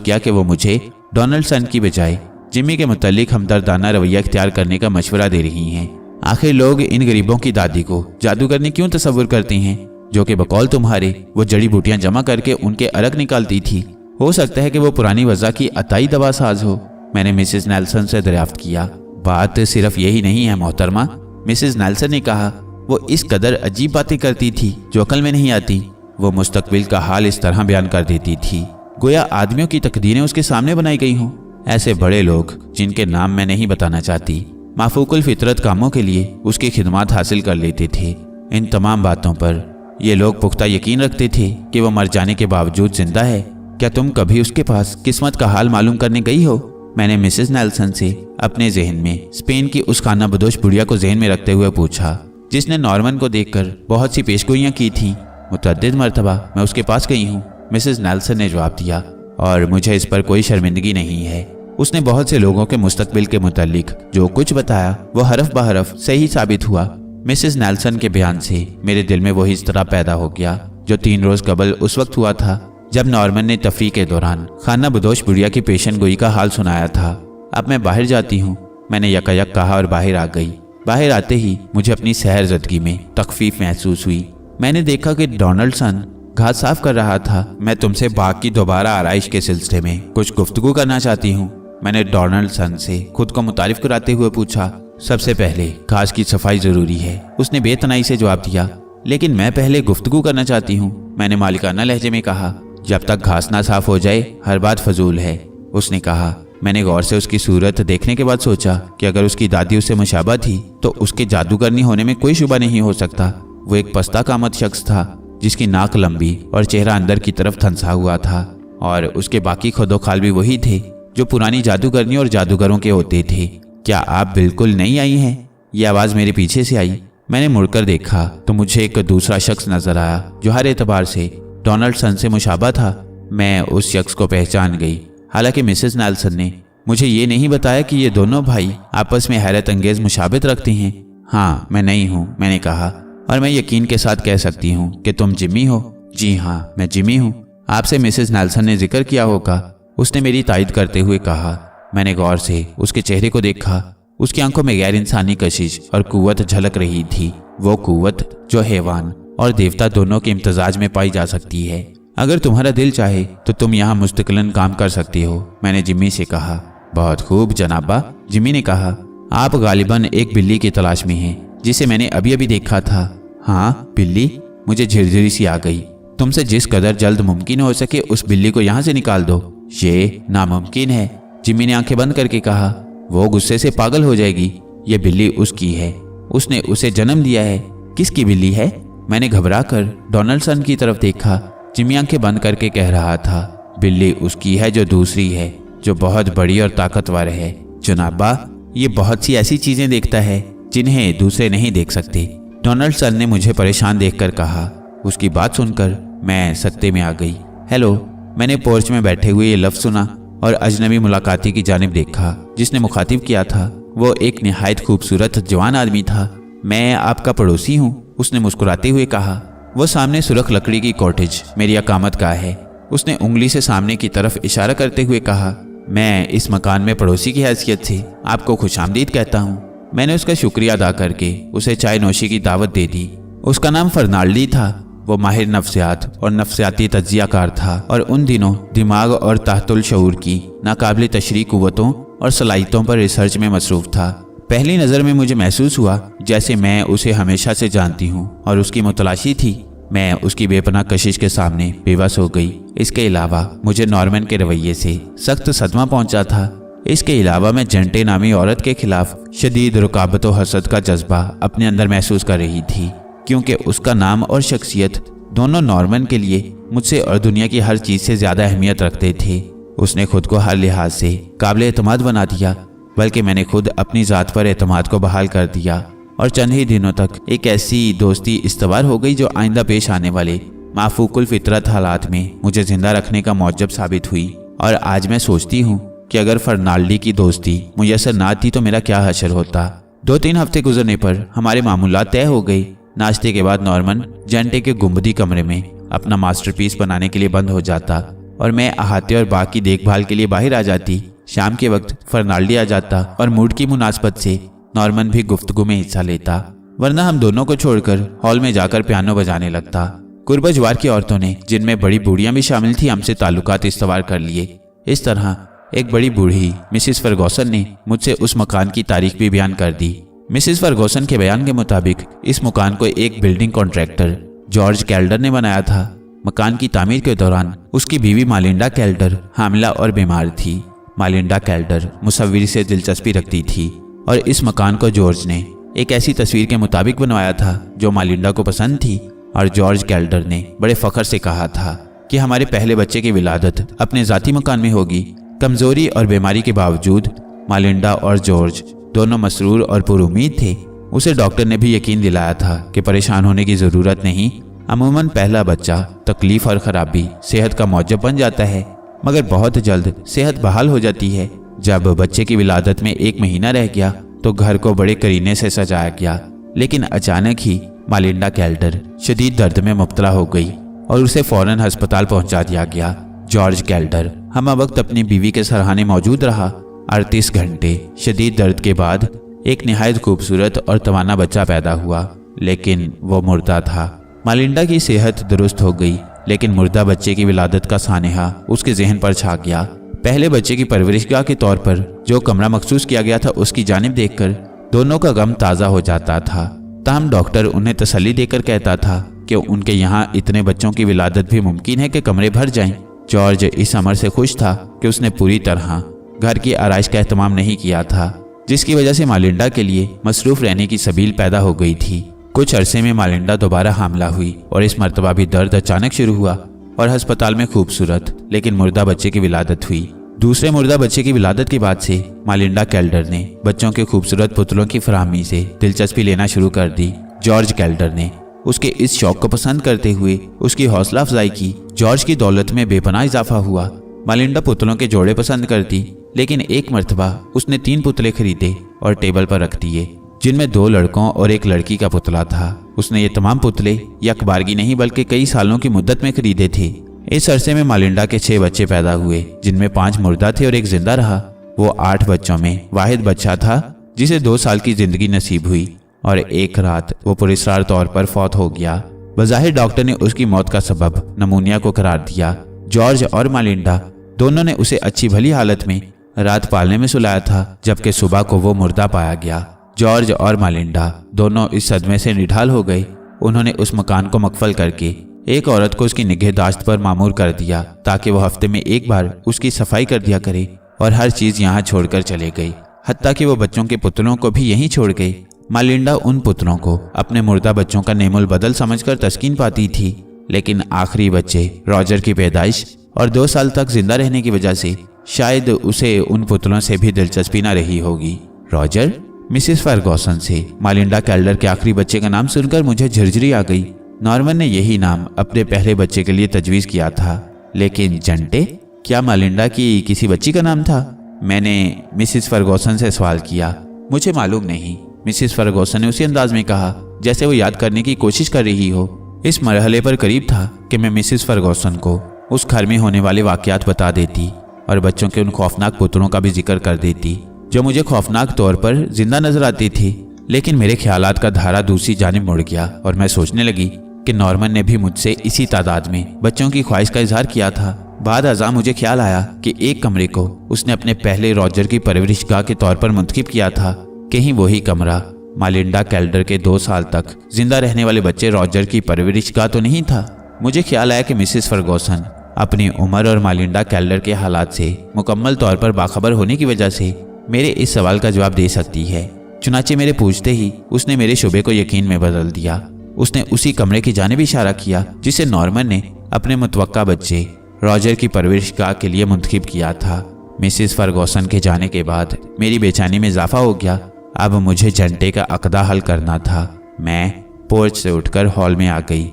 किया कि वो मुझे डोनाल्डसन की बजाय जिम्मी के मुतालिक हमदर्दाना रवैया इख्तियार करने का मशवरा दे रही हैं। आखिर लोग इन गरीबों की दादी को जादूगरनी क्यों तस्वुर करते हैं, जो कि बकौल तुम्हारे वो जड़ी बूटियां जमा करके उनके अर्क निकालती थी? हो सकता है कि वो पुरानी वजह की अताई दवा साज हो। मैंने मिसेस नेल्सन से दरियाफ्त किया। बात सिर्फ यही नहीं है मोहतरमा, मिसेस नेल्सन ने कहा। वो इस कदर अजीब बातें करती थी जो अकल में नहीं आती। वो मुस्तकबिल का हाल इस तरह बयान कर देती थी गोया आदमियों की तकदीरें उसके सामने बनाई गई हों। ऐसे बड़े लोग, जिनके नाम मैं नहीं बताना चाहती, माफूकुल फितरत कामों के लिए उसकी खिदमत हासिल कर लेते थे। इन तमाम बातों पर ये लोग पुख्ता यकीन रखते थे कि वो मर जाने के बावजूद जिंदा है। क्या तुम कभी उसके पास किस्मत का हाल मालूम करने गई हो? मैंने मिसेस नेल्सन से अपने जहन में स्पेन की उस खाना बदोश बुढ़िया को जहन में रखते हुए पूछा, जिसने नॉर्मन को देखकर बहुत सी पेशगोइयां की थी। मुतअद्दिद मरतबा मैं उसके पास गई हूँ, मिसेस नेल्सन ने जवाब दिया, और मुझे इस पर कोई शर्मिंदगी नहीं है। उसने बहुत से लोगों के मुस्तकबिल के मुतालिक जो कुछ बताया वो हरफ बहरफ सही साबित हुआ। मिसेस नेल्सन के बयान से मेरे दिल में वही इज़्तिराब पैदा हो गया जो 3 रोज कबल उस वक्त हुआ था जब नॉर्मन ने तफरीह के दौरान खाना बदोश बुढ़िया की पेशन गोई का हाल सुनाया था। अब मैं बाहर जाती हूँ, मैंने यकायक कहा और बाहर आ गई। बाहर आते ही मुझे अपनी सहरजदगी में तखफीफ महसूस हुई। मैंने देखा कि डोनाल्डसन घास साफ कर रहा था। मैं तुमसे बाग की दोबारा आराइश के सिलसिले में कुछ गुफ्तगू करना चाहती हूँ, मैंने डोनाल्डसन से खुद को मुतारिफ कराते हुए पूछा। सबसे पहले घास की सफाई जरूरी है, उसने बेतनाई से जवाब दिया। लेकिन मैं पहले गुफ्तगू करना चाहती हूँ, मैंने मालिकाना लहजे में कहा। जब तक घास ना साफ हो जाए हर बात फजूल है, उसने कहा। मैंने गौर से उसकी सूरत देखने के बाद सोचा कि अगर उसकी दादी उससे मुशाबा थी तो उसके जादूगरनी होने में कोई शुबा नहीं हो सकता। वो एक पस्ता कामत शख्स था। जिसकी नाक लंबी और चेहरा अंदर की तरफ थनसा हुआ था, और उसके बाकी खुदोखाल भी वही थे जो पुरानी जादूगरनी और जादूगरों के होते थे। क्या आप बिल्कुल नहीं आई हैं? ये आवाज़ मेरे पीछे से आई। मैंने मुड़कर देखा तो मुझे एक दूसरा शख्स नजर आया जो हर एतबार से डोनाल्डसन से मुशाबा था। मैं उस शख्स को पहचान गई। हालांकि मिसेस नेल्सन ने मुझे ये नहीं बताया कि ये दोनों भाई आपस में हैरत अंगेज मुशाबत रखते हैं। हाँ, मैं नहीं हूँ, मैंने कहा, और मैं यकीन के साथ कह सकती हूँ कि तुम जिमी हो। जी हाँ, मैं जिमी हूँ। आपसे मिसेस नेल्सन ने जिक्र किया होगा, उसने मेरी तायद करते हुए कहा। मैंने गौर से उसके चेहरे को देखा। उसकी आंखों में गैर इंसानी कशिश और कुव्वत झलक रही थी, वो कुव्वत जो हैवान और देवता दोनों के इम्तजाज में पाई जा सकती है। अगर तुम्हारा दिल चाहे तो तुम यहाँ मुस्तकिलन काम कर सकती हो, मैंने जिम्मी से कहा। बहुत खूब जनाबा, जिम्मी ने कहा। आप गालिबन एक बिल्ली की तलाश में हैं जिसे मैंने अभी अभी देखा था। हाँ, बिल्ली? मुझे झिरझिरी सी आ गई। तुमसे जिस कदर जल्द मुमकिन हो सके उस बिल्ली को यहाँ से निकाल दो। ये नामुमकिन है, जिम्मी ने आंखें बंद करके कहा। वो गुस्से से पागल हो जाएगी। ये बिल्ली उसकी है, उसने उसे जन्म दिया है। किसकी बिल्ली है? मैंने घबरा कर डोनाल्डसन की तरफ देखा। जिम्मी आंखें बंद करके कह रहा था, बिल्ली उसकी है जो दूसरी है, जो बहुत बड़ी और ताकतवर है। जनाबा, ये बहुत सी ऐसी चीजें देखता है जिन्हें दूसरे नहीं देख सकते, डोनाल्डसन ने मुझे परेशान देखकर कहा। उसकी बात सुनकर मैं सत्ते में आ गई। हेलो, मैंने पोर्च में बैठे हुए ये लफ्ज़ सुना और अजनबी मुलाकाती की जानिब देखा जिसने मुखातिब किया था। वो एक निहायत खूबसूरत जवान आदमी था। मैं आपका पड़ोसी हूँ, उसने मुस्कुराते हुए कहा। वो सामने सुरख लकड़ी की कॉटेज मेरी अकामत का है, उसने उंगली से सामने की तरफ इशारा करते हुए कहा। मैं इस मकान में पड़ोसी की हैसियत से आपको खुशामदीद कहता हूँ। मैंने उसका शुक्रिया अदा करके उसे चाय नोशी की दावत दे दी। उसका नाम फर्नाल्डी था। वो माहिर नफ्सियात और नफ्सियाती तज्जियाकार था और उन दिनों दिमाग और ताहतुल शऊर की नाकाबिल तशरीह कुव्वतों और सलाहियतों पर रिसर्च में मसरूफ था। पहली नज़र में मुझे महसूस हुआ जैसे मैं उसे हमेशा से जानती हूँ और उसकी मुतलाशी थी। मैं उसकी बेपनाह कशिश के सामने बेबस हो गई। इसके अलावा मुझे नॉर्मन के रवैये से सख्त सदमा पहुंचा था। इसके अलावा मैं जंटे नामी औरत के खिलाफ शदीद रुकाबत व हसद का जज्बा अपने अंदर महसूस कर रही थी, क्योंकि उसका नाम और शख्सियत दोनों नॉर्मन के लिए मुझसे और दुनिया की हर चीज़ से ज़्यादा अहमियत रखते थे। उसने खुद को हर लिहाज से काबिल एतमाद बना दिया, बल्कि मैंने खुद अपनी ज़ात पर एतमाद को बहाल कर दिया और चंद ही दिनों तक एक ऐसी दोस्ती इस्तवार हो गई जो आइंदा पेश आने वाले माफूकुल फितरत हालात में मुझे जिंदा रखने का मौजब साबित हुई। और आज मैं सोचती हूँ कि अगर फर्नाल्डी की दोस्ती मुयसर ना थी तो मेरा क्या हशर होता। 2-3 हफ्ते गुजरने पर हमारे मामूलात तय हो गई। नाश्ते के बाद नॉर्मन जंटे के गुंबदी कमरे में अपना मास्टरपीस बनाने के लिए बंद हो जाता और मैं अहाते और बाग की देखभाल के लिए बाहर आ जाती। शाम के वक्त फर्नाल्डी आ जाता और मूड की मुनासबत से नॉर्मन भी गुफ्तगू में हिस्सा लेता, वरना हम दोनों को छोड़कर हॉल में जाकर पियानो बजाने लगता। कुर्बा जवार की औरतों ने, जिनमें बड़ी बूढ़ियां भी शामिल थी, हमसे ताल्लुकात इस्तवार कर लिए। इस तरह एक बड़ी बूढ़ी मिसिस फर्गूसन ने मुझसे उस मकान की तारीख भी बयान कर दी। मिसिस फर्गूसन के बयान के मुताबिक इस मकान को एक बिल्डिंग कॉन्ट्रैक्टर जॉर्ज कैल्डर ने बनाया था। मकान की तामीर के दौरान उसकी बीवी मालिंडा कैल्डर हामिला और बीमार थी। मालिंडा कैल्डर मुसव्विरी से दिलचस्पी रखती थी और इस मकान को जॉर्ज ने एक ऐसी तस्वीर के मुताबिक बनवाया था जो मालिंडा को पसंद थी। और जॉर्ज कैल्डर ने बड़े फख्र से कहा था कि हमारे पहले बच्चे की विलादत अपने ज़ाती मकान में होगी। कमज़ोरी और बीमारी के बावजूद मालिंडा और जॉर्ज दोनों मसरूर और पुरुमीद थे। उसे डॉक्टर ने भी यकीन दिलाया था कि परेशान होने की ज़रूरत नहीं। अमूमन पहला बच्चा तकलीफ और ख़राबी सेहत का मौजब बन जाता है, मगर बहुत जल्द सेहत बहाल हो जाती है। जब बच्चे की विलादत में 1 महीना रह गया तो घर को बड़े करीने से सजाया गया, लेकिन अचानक ही मालिंडा कैल्डर शदीद दर्द में मुब्तला हो गई और उसे फ़ौरन अस्पताल पहुंचा दिया गया। जॉर्ज कैल्डर हम वक्त अपनी बीवी के सरहाने मौजूद रहा। 38 घंटे शदीद दर्द के बाद एक निहायत खूबसूरत और तवाना बच्चा पैदा हुआ, लेकिन वो मुर्दा था। मालिंडा की सेहत दुरुस्त हो गई, लेकिन मुर्दा बच्चे की विलादत का सानेहा उसके जहन पर छा गया। पहले बच्चे की परवरिशगाह के तौर पर जो कमरा मखसूस किया गया था, उसकी जानिब देखकर दोनों का गम ताज़ा हो जाता था। ताहम डॉक्टर उन्हें तसल्ली देकर कहता था कि उनके यहाँ इतने बच्चों की विलादत भी मुमकिन है कि कमरे भर जाएं। जॉर्ज इस अमर से खुश था कि उसने पूरी तरह घर की आराइश का एहतमाम नहीं किया था, जिसकी वजह से मालिंडा के लिए मसरूफ रहने की सबील पैदा हो गई थी। कुछ अरसे में मालिंडा दोबारा हामला हुई और इस मर्तबा भी दर्द अचानक शुरू हुआ और अस्पताल में खूबसूरत लेकिन मुर्दा बच्चे की विलादत हुई। दूसरे मुर्दा बच्चे की विलादत के बाद से मालिंडा कैल्डर ने बच्चों के खूबसूरत पुतलों की फराहमी से दिलचस्पी लेना शुरू कर दी। जॉर्ज कैल्डर ने उसके इस शौक को पसंद करते हुए उसकी हौसला अफजाई की। जॉर्ज की दौलत में बेपनाह इजाफा हुआ। मालिंडा पुतलों के जोड़े पसंद करती, लेकिन एक मर्तबा उसने 3 पुतले खरीदे और टेबल पर रख दिए, जिनमें 2 लड़कों और 1 लड़की का पुतला था। उसने ये तमाम पुतले यकबारगी नहीं बल्कि कई सालों की मुद्दत में खरीदे थे। इस अरसे में मालिंडा के 6 बच्चे पैदा हुए, जिनमें 5 मुर्दा थे और 1 जिंदा रहा। वो 8 बच्चों में वाहिद बच्चा था जिसे 2 साल की जिंदगी नसीब हुई और एक रात वो पुरस्कार तौर पर फौत हो गया। बज़ाहिर डॉक्टर ने उसकी मौत का सबब नमूनिया को करार दिया। जॉर्ज और मालिंडा दोनों ने उसे अच्छी भली हालत में रात पालने में सुलाया था, जबकि सुबह को वो मुर्दा पाया गया। जॉर्ज और मालिंडा दोनों इस सदमे से निढाल हो गए। उन्होंने उस मकान को मकफल करके एक औरत को उसकी निगहदाश्त पर मामूर कर दिया ताकि वो हफ्ते में एक बार उसकी सफाई कर दिया करे, और हर चीज़ यहाँ छोड़कर चले गई, हत्ता कि वो बच्चों के पुतलों को भी यहीं छोड़ गई। मालिंडा उन पुतलों को अपने मुर्दा बच्चों का नेमुल बदल समझकर तस्कीन पाती थी, लेकिन आखिरी बच्चे रॉजर की पैदाइश और 2 साल तक जिंदा रहने की वजह से शायद उसे उन पुतलों से भी दिलचस्पी न रही होगी। रॉजर मिसेस फर्गूसन से मालिंडा कैल्डर के आखिरी बच्चे का नाम सुनकर मुझे झिरझिरी आ गई। नॉर्मन ने यही नाम अपने पहले बच्चे के लिए तजवीज़ किया था, लेकिन जंटे क्या मालिंडा की किसी बच्ची का नाम था? मैंने मिसेस फर्गूसन से सवाल किया। मुझे मालूम नहीं, मिसेस फर्गूसन ने उसी अंदाज में कहा जैसे वो याद करने की कोशिश कर रही हो। इस मरहले पर करीब था कि मैं मिसेस फर्गूसन को उस घर में होने वाले वाक़यात बता देती और बच्चों के उन खौफनाक पुतलों का भी जिक्र कर देती जो मुझे खौफनाक तौर पर जिंदा नजर आती थी। लेकिन मेरे ख्यालात का धारा दूसरी जानिब मुड़ गया और मैं सोचने लगी कि नॉर्मन ने भी मुझसे इसी तादाद में बच्चों की ख्वाहिश का इजहार किया था। बाद अज़ा मुझे ख्याल आया कि एक कमरे को उसने अपने पहले रॉजर की परवरिशगाह के तौर पर मुंतखब किया था। कहीं वही कमरा मालिंडा कैल्डर के 2 साल तक जिंदा रहने वाले बच्चे रॉजर की परवरिशगाह तो नहीं था। मुझे ख्याल आया कि मिसेस फर्गूसन अपनी उम्र और मालिंडा कैल्डर के हालात से मुकम्मल तौर पर बाखबर होने की वजह से मेरे इस सवाल का जवाब दे सकती है। चुनाचे मेरे पूछते ही उसने मेरे शुबे को यकीन में बदल दिया। उसने उसी कमरे की जानिब इशारा किया जिसे नॉर्मन ने अपने मुतवक्का बच्चे रॉजर की परवरिशगाह के लिए मुंतखब किया था। मिसेस फर्गूसन के जाने के बाद मेरी बेचैनी में इजाफा हो गया। अब मुझे जंटे का अक़दा हल करना था। मैं पोर्च से उठकर हॉल में आ गई।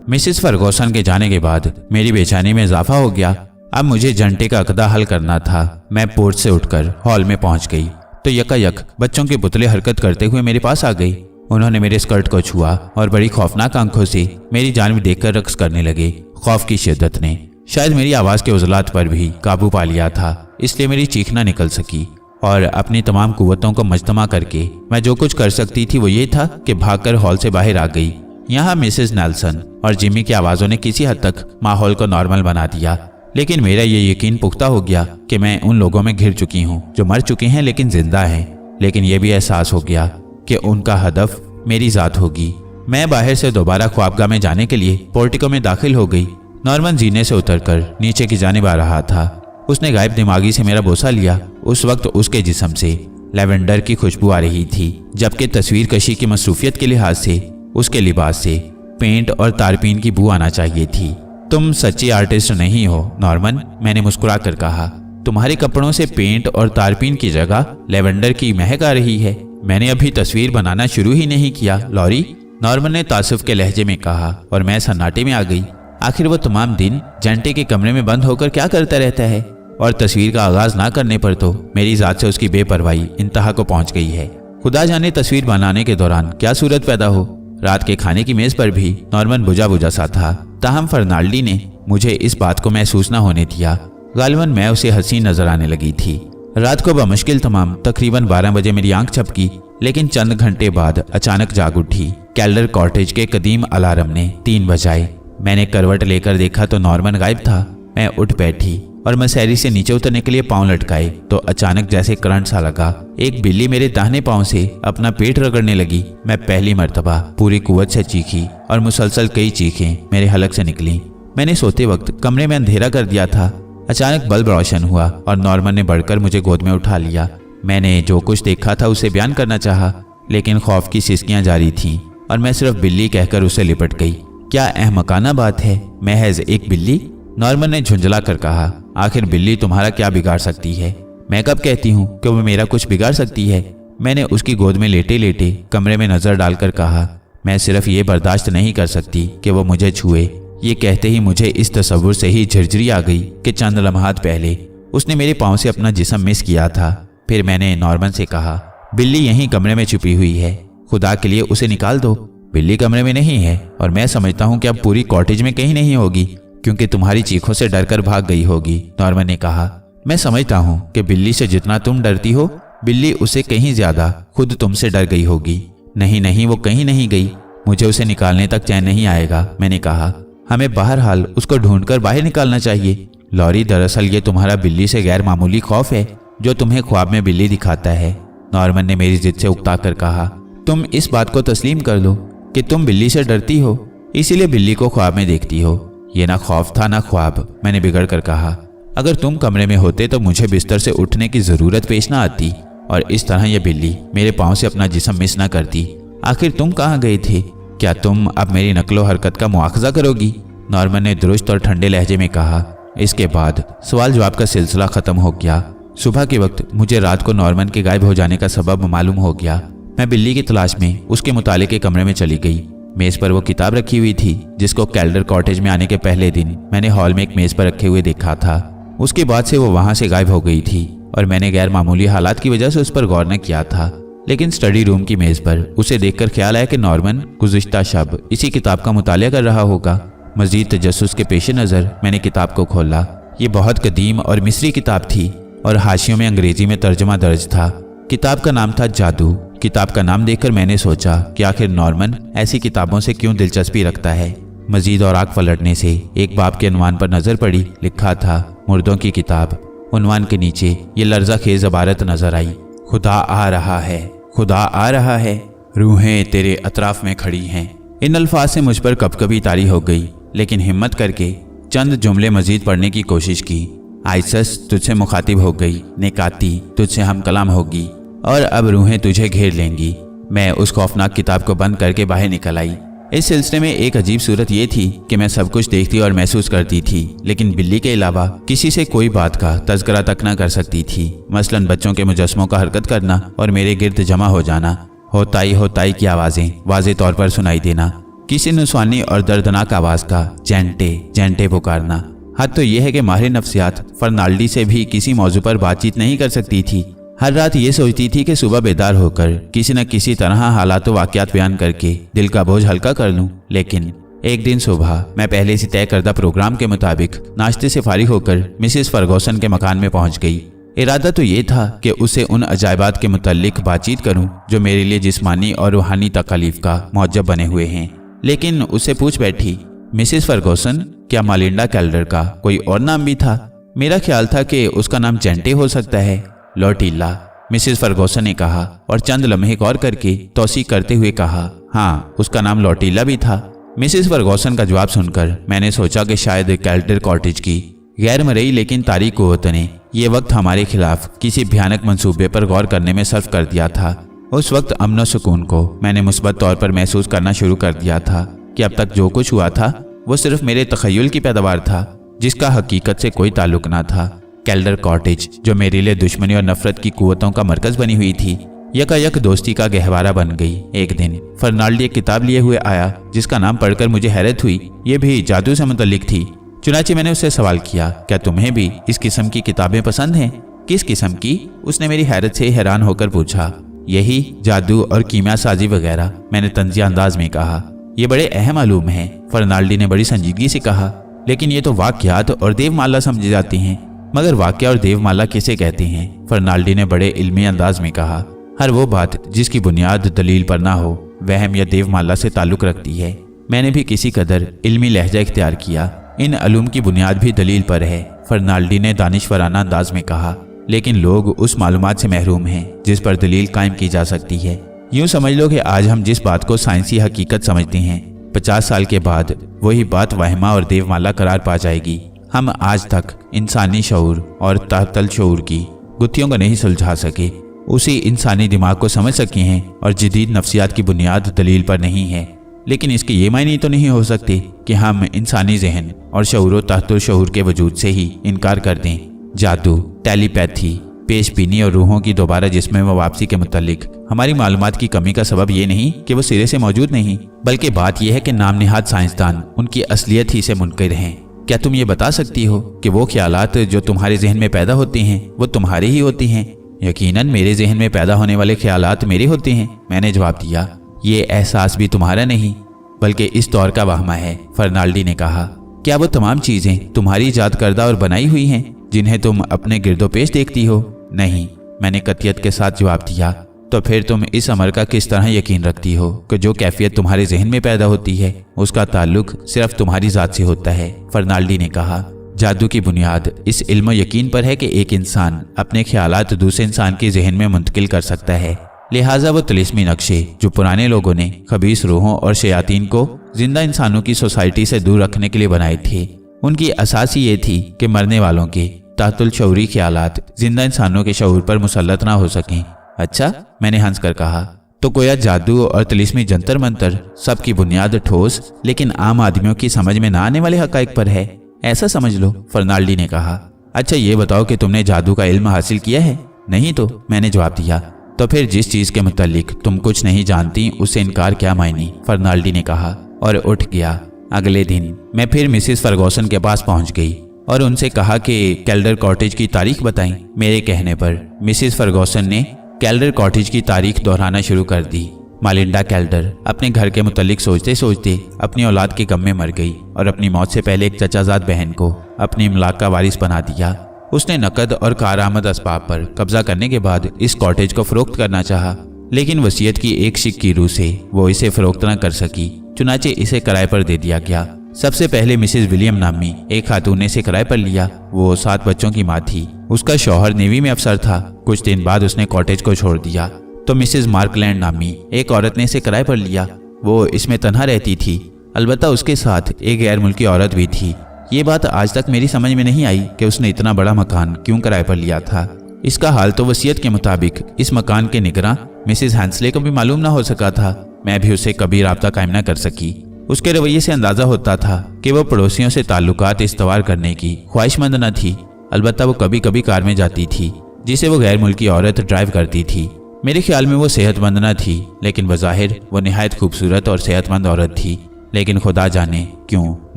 मिसेस फर्गूसन के जाने के बाद मेरी बेचैनी में इजाफा हो गया। अब मुझे जंटे का अक़दा हल करना था। मैं पोर्च से उठकर हॉल में पहुंच गई तो यकायक बच्चों के पुतले हरकत करते हुए मेरे पास आ गई। उन्होंने मेरे स्कर्ट को छुआ और बड़ी खौफनाक आंखों से मेरी जानिब देखकर रक्स करने लगे। खौफ की शिद्दत ने शायद मेरी आवाज़ के उज़लात पर भी काबू पा लिया था, इसलिए मेरी चीख ना निकल सकी और अपनी तमाम कुव्वतों को मजतमा करके मैं जो कुछ कर सकती थी वो ये था कि भागकर हॉल से बाहर आ गई। यहाँ मिसेस नेल्सन और जिमी की आवाज़ों ने किसी हद तक माहौल को नॉर्मल बना दिया, लेकिन मेरा ये यकीन पुख्ता हो गया कि मैं उन लोगों में घिर चुकी हूँ जो मर चुके हैं लेकिन जिंदा हैं। लेकिन यह भी एहसास हो गया कि उनका हदफ मेरी ज़ात होगी। मैं बाहर से दोबारा ख्वाबगाह में जाने के लिए पोर्टिको में दाखिल हो गई। नॉर्मन जीने से उतरकर नीचे की जानिब आ रहा था। उसने गायब दिमागी से मेरा बोसा लिया। उस वक्त उसके जिस्म से लेवेंडर की खुशबू आ रही थी, जबकि तस्वीर कशी की मसरूफियत के लिहाज से उसके लिबास से पेंट और तारपीन की बू आना चाहिए थी। तुम सच्ची आर्टिस्ट नहीं हो नॉर्मन, मैंने मुस्कुरा कर कहा। तुम्हारे कपड़ों से पेंट और तारपीन की जगह लेवेंडर की महक आ रही है। मैंने अभी तस्वीर बनाना शुरू ही नहीं किया लॉरी, नॉर्मन ने तासुफ के लहजे में कहा और मैं सन्नाटे में आ गई। आखिर वो तमाम दिन जंटे के कमरे में बंद होकर क्या करता रहता है, और तस्वीर का आगाज ना करने पर तो मेरी जात से उसकी बेपरवाही इंतहा को पहुंच गई है। खुदा जाने तस्वीर बनाने के दौरान क्या सूरत पैदा हो। रात के खाने की मेज पर भी नॉर्मन बुझा बुझा सा था, ताहम फर्नाल्डी ने मुझे इस बात को महसूस न होने दिया। गालिबन मैं उसे हसीन नजर आने लगी थी। रात को बमुश्किल तमाम तकरीबन 12 बजे मेरी आंख झपकी, लेकिन चंद घंटे बाद अचानक जाग उठी। कैल्डर कॉटेज के कदीम अलार्म ने 3 बजाए। मैंने करवट लेकर देखा तो नॉर्मन गायब था। मैं उठ बैठी और मसहरी से नीचे उतरने के लिए पांव लटकाए तो अचानक जैसे करंट सा लगा। एक बिल्ली मेरे दाहिने पांव से अपना पेट रगड़ने लगी। मैं पहली मर्तबा पूरी कुव्वत से चीखी और मुसलसल कई चीखें मेरे हलक से निकली। मैंने सोते वक्त कमरे में अंधेरा कर दिया था। अचानक बल्ब रोशन हुआ और नॉर्मन ने बढ़कर मुझे गोद में उठा लिया। मैंने जो कुछ देखा था उसे बयान करना चाहा, लेकिन खौफ की सिसकियां जारी थीं। और मैं सिर्फ बिल्ली कहकर उसे लिपट गई। क्या अहमकाना बात है, महज एक बिल्ली? नॉर्मन ने झुंझला कर कहा, आखिर बिल्ली तुम्हारा क्या बिगाड़ सकती है? मैं कब कहती हूँ कि वो मेरा कुछ बिगाड़ सकती है? मैंने उसकी गोद में लेटे लेटे कमरे में नजर डालकर कहा, मैं सिर्फ ये बर्दाश्त नहीं कर सकती कि वो मुझे छुए। ये कहते ही मुझे इस तस्वुर से ही झिरझिरी आ गई कि चंद लम्हात पहले उसने मेरे पाँव से अपना जिस्म मिस किया था। फिर मैंने नॉर्मन से कहा, बिल्ली यहीं कमरे में छुपी हुई है, खुदा के लिए उसे निकाल दो। बिल्ली कमरे में नहीं है और मैं समझता हूँ कि अब पूरी कॉटेज में कहीं नहीं होगी, क्योंकि तुम्हारी चीखों से डरकर भाग गई होगी। नॉर्मन ने कहा, मैं समझता हूँ कि बिल्ली से जितना तुम डरती हो, बिल्ली उससे कहीं ज्यादा खुद तुमसे डर गई होगी। नहीं नहीं, वो कहीं नहीं गई, मुझे उसे निकालने तक चैन नहीं आएगा। मैंने कहा, हमें बहरहाल उसको ढूंढकर बाहर निकालना चाहिए। लॉरी, दरअसल ये तुम्हारा बिल्ली से गैर मामूली खौफ है जो तुम्हें ख्वाब में बिल्ली दिखाता है। नॉर्मन ने मेरी जिद से उकता कर कहा, तुम इस बात को तस्लीम कर लो कि तुम बिल्ली से डरती हो, इसीलिए बिल्ली को ख्वाब में देखती हो। ये ना खौफ था ना ख्वाब, मैंने बिगड़ कर कहा। अगर तुम कमरे में होते तो मुझे बिस्तर से उठने की जरूरत पेश ना आती और इस तरह यह बिल्ली मेरे पाँव से अपना जिस्म मिस ना करती। आखिर तुम कहाँ गए थे? क्या तुम अब मेरी नकलो हरकत का मुआखजा करोगी? नॉर्मन ने दुरुस्त और ठंडे लहजे में कहा। इसके बाद सवाल जवाब का सिलसिला खत्म हो गया। सुबह के वक्त मुझे रात को नॉर्मन के गायब हो जाने का सबब मालूम हो गया। मैं बिल्ली की तलाश में उसके मुताले के कमरे में चली गई। मेज पर वो किताब रखी हुई थी जिसको कैल्डर कॉटेज में आने के पहले दिन मैंने हॉल में एक मेज पर रखे हुए देखा था। उसके बाद से वो वहां से गायब हो गई थी और मैंने गैर मामूली हालात की वजह से उस पर गौर न किया था। लेकिन स्टडी रूम की मेज पर उसे देखकर ख्याल आया कि नॉर्मन गुज़िश्ता शब इसी किताब का मुतालिया कर रहा होगा। मजीद तजस्सुस के पेश नज़र मैंने किताब को खोला। ये बहुत कदीम और मिस्री किताब थी और हाशियों में अंग्रेजी में तर्जुमा दर्ज था। किताब का नाम था जादू। किताब का नाम देखकर मैंने सोचा कि आखिर नॉर्मन ऐसी किताबों से क्यों दिलचस्पी रखता है। मजीद और आग पलटने से एक बाब के उन्वान पर नजर पड़ी। लिखा था मुर्दों की किताब। उन्वान के नीचे ये लर्जा खेज इबारत नजर आई, खुदा आ रहा है, खुदा आ रहा है, रूहें तेरे अतराफ में खड़ी हैं। इन अल्फाज से मुझ पर कभी तारी हो गई, लेकिन हिम्मत करके चंद जुमले मजीद पढ़ने की कोशिश की। आइसस तुझसे मुखातिब हो गई, नेकाती तुझसे हम कलाम होगी और अब रूहें तुझे घेर लेंगी। मैं उस खौफनाक किताब को बंद करके बाहर निकल आई। इस सिलसिले में एक अजीब सूरत यह थी कि मैं सब कुछ देखती और महसूस करती थी, लेकिन बिल्ली के अलावा किसी से कोई बात का तज़किरा तक न कर सकती थी। मसलन बच्चों के मुजस्मों का हरकत करना और मेरे गिर्द जमा हो जाना, होताई की आवाज़ें वाज़े तौर पर सुनाई देना, किसी नुस्वानी और दर्दनाक आवाज़ का जेंटे जेंटे पुकारना। हद तो यह है कि माहिर नफ्सियात फर्नाल्डी से भी किसी मौजू पर बातचीत नहीं कर सकती थी। हर रात ये सोचती थी कि सुबह बेदार होकर किसी न किसी तरह हालात व वाक़यात बयान करके दिल का बोझ हल्का कर लूं। लेकिन एक दिन सुबह मैं पहले से तय करदा प्रोग्राम के मुताबिक नाश्ते से फारिग होकर मिसेस फर्गूसन के मकान में पहुंच गई। इरादा तो ये था कि उससे उन अजायबात के मुतल्लिक बातचीत करूं जो मेरे लिए जिस्मानी और रूहानी तकालीफ का मौजब बने हुए हैं। लेकिन उससे पूछ बैठी, मिसेस फर्गूसन, क्या मालिंडा कैल्डर का कोई और नाम भी था? मेरा ख्याल था कि उसका नाम जेंटे हो सकता है। लॉटीला, मिसेस फर्गूसन ने कहा और चंद लम्हे गौर करके तौसीक करते हुए कहा, हाँ, उसका नाम लॉटीला भी था। मिसेस फर्गूसन का जवाब सुनकर मैंने सोचा कि शायद कैल्डर कॉटेज की गैर मरई लेकिन तारीक कुव्वत ने यह वक्त हमारे खिलाफ किसी भयानक मंसूबे पर गौर करने में सर्फ कर दिया था। उस वक्त अमन और सुकून को मैंने मुस्बत तौर पर महसूस करना शुरू कर दिया था कि अब तक जो कुछ हुआ था वो सिर्फ मेरे तखय्युल की पैदावार था, जिसका हकीकत से कोई ताल्लुक ना था। कैल्डर कॉटेज, जो मेरे लिए दुश्मनी और नफरत की कुव्वतों का मरकज बनी हुई थी, यकायक दोस्ती का गहवारा बन गई। एक दिन फर्नाल्डी एक किताब लिए हुए आया जिसका नाम पढ़कर मुझे हैरत हुई। ये भी जादू से मुतल्लिक थी। चुनाचे मैंने उससे सवाल किया, क्या तुम्हें भी इस किस्म की किताबें पसंद हैं? किस किस्म की? उसने मेरी हैरत से हैरान होकर पूछा। यही जादू और कीमिया साजी वगैरह, मैंने तंजिया अंदाज में कहा। ये बड़े अहम मालूम हैं, फर्नाल्डी ने बड़ी संजीदगी से कहा, लेकिन ये तो वाक़यात और देवमाला समझी जाती हैं। मगर वाक़या और देवमाला किसे कहते हैं? फर्नाल्डी ने बड़े इल्मी अंदाज में कहा। हर वो बात जिसकी बुनियाद दलील पर ना हो वहम या देवमाला से ताल्लुक़ रखती है। मैंने भी किसी कदर इल्मी लहजा इख्तियार किया। इन अलूम की बुनियाद भी दलील पर है, फर्नाल्डी ने दानिशवराना अंदाज में कहा, लेकिन लोग उस मालूमात से महरूम हैं जिस पर दलील कायम की जा सकती है। यूं समझ लो कि आज हम जिस बात को साइंसी हकीकत समझते हैं, 50 साल के बाद वही बात वहमा और देवमाला करार पा जाएगी। हम आज तक इंसानी शऊर और तातल शऊर की गुत्थियों को नहीं सुलझा सके। उसी इंसानी दिमाग को समझ सके हैं और जदीद नफ्सियात की बुनियाद दलील पर नहीं है। लेकिन इसके ये मायने तो नहीं हो सकते कि हम इंसानी जहन और शऊर व तहत शऊर के वजूद से ही इनकार कर दें। जादू, टेलीपैथी, पेशबीनी और रूहों की दोबारा जिस्म में वापसी के मुतालिक हमारी मालूमात की कमी का सबब ये नहीं कि वो सिरे से मौजूद नहीं, बल्कि बात यह है कि नाम निहाद साइंसदान उनकी असलियत ही से मुनकर हैं। क्या तुम ये बता सकती हो कि वो ख्यालात जो तुम्हारे जहन में पैदा होते हैं वो तुम्हारे ही होते हैं? यकीनन मेरे जहन में पैदा होने वाले ख्यालात मेरे होते हैं, मैंने जवाब दिया। ये एहसास भी तुम्हारा नहीं बल्कि इस दौर का वहमा है, फर्नाल्डी ने कहा। क्या वो तमाम चीजें तुम्हारी इजाद करदा और बनाई हुई हैं जिन्हें तुम अपने गिरदोपेश देखती हो? नहीं, मैंने कतियत के साथ जवाब दिया। तो फिर तुम इस अमर का किस तरह यकीन रखती हो कि जो कैफियत तुम्हारे जहन में पैदा होती है उसका ताल्लुक सिर्फ तुम्हारी जात से होता है? फर्नाल्डी ने कहा। जादू की बुनियाद इस इल्म यकीन पर है कि एक इंसान अपने ख्यालात दूसरे इंसान के जहन में मुंतकिल कर सकता है। लिहाजा वो तिलिस्मी नक्शे जो पुराने लोगों ने खबीस रूहों और शयातीन को जिंदा इंसानों की सोसाइटी से दूर रखने के लिए बनाए थे, उनकी असास ही ये थी कि मरने वालों के तातुल शऊरी ख्यालात जिंदा इंसानों के शऊर पर मुसल्लत ना हो सकें। अच्छा, मैंने हंस कर कहा, तो गोया जादू और तिलिस्मी जंतर मंतर सबकी बुनियाद ठोस लेकिन आम आदमियों की समझ में ना आने वाले हकाइक पर है, ऐसा समझ लो, फर्नाल्डी ने कहा। अच्छा ये बताओ कि तुमने जादू का इल्म हासिल किया है? नहीं तो, मैंने जवाब दिया। तो फिर जिस चीज के मुतालिक तुम कुछ नहीं जानती उससे इनकार क्या मायने? फर्नाल्डी ने कहा और उठ गया। अगले दिन मैं फिर मिसेस फर्गूसन के पास पहुंच गई और उनसे कहा कि कैल्डर कॉटेज की तारीख बताएं। मेरे कहने पर मिसेस फर्गूसन ने कैल्डर कॉटेज की तारीख दोहराना शुरू कर दी। मालिंडा कैल्डर अपने घर के मुतालिक सोचते सोचते अपनी औलाद के गम में मर गई और अपनी मौत से पहले एक चचाजाद बहन को अपनी इमलाक का वारिस बना दिया। उसने नकद और कारआमद असबाब पर कब्जा करने के बाद इस कॉटेज को फरोख्त करना चाहा, लेकिन वसीयत की एक शिक की रूह से वो इसे फरोख्त न कर सकी। चुनाचे इसे किराए पर दे दिया गया। सबसे पहले मिसेस विलियम नामी एक खातून ने इसे किराए पर लिया। वो 7 बच्चों की माँ थी। उसका शौहर नेवी में अफसर था। कुछ दिन बाद उसने कॉटेज को छोड़ दिया तो मिसेस मार्कलैंड नामी एक औरत ने इसे किराए पर लिया। वो इसमें तन्हा रहती थी, अलबत्ता उसके साथ एक गैर मुल्की औरत भी थी। ये बात आज तक मेरी समझ में नहीं आई कि उसने इतना बड़ा मकान क्यों किराए पर लिया था। इसका हाल तो वसीयत के मुताबिक इस मकान के निगरां मिसेस हैंसले को भी मालूम ना हो सका था। मैं भी उससे कभी राब्ता कायम न कर सकी। उसके रवैये से अंदाजा होता था कि वो पड़ोसियों से ताल्लुकात इस्तवार करने की ख्वाहिशमंद न थी। अलबत्ता वो कभी कभी कार में जाती थी जिसे वो गैर मुल्की औरत ड्राइव करती थी। मेरे ख्याल में वो सेहतमंद न थी, लेकिन बज़ाहिर वो निहायत खूबसूरत और सेहतमंद औरत थी। लेकिन खुदा जाने क्यों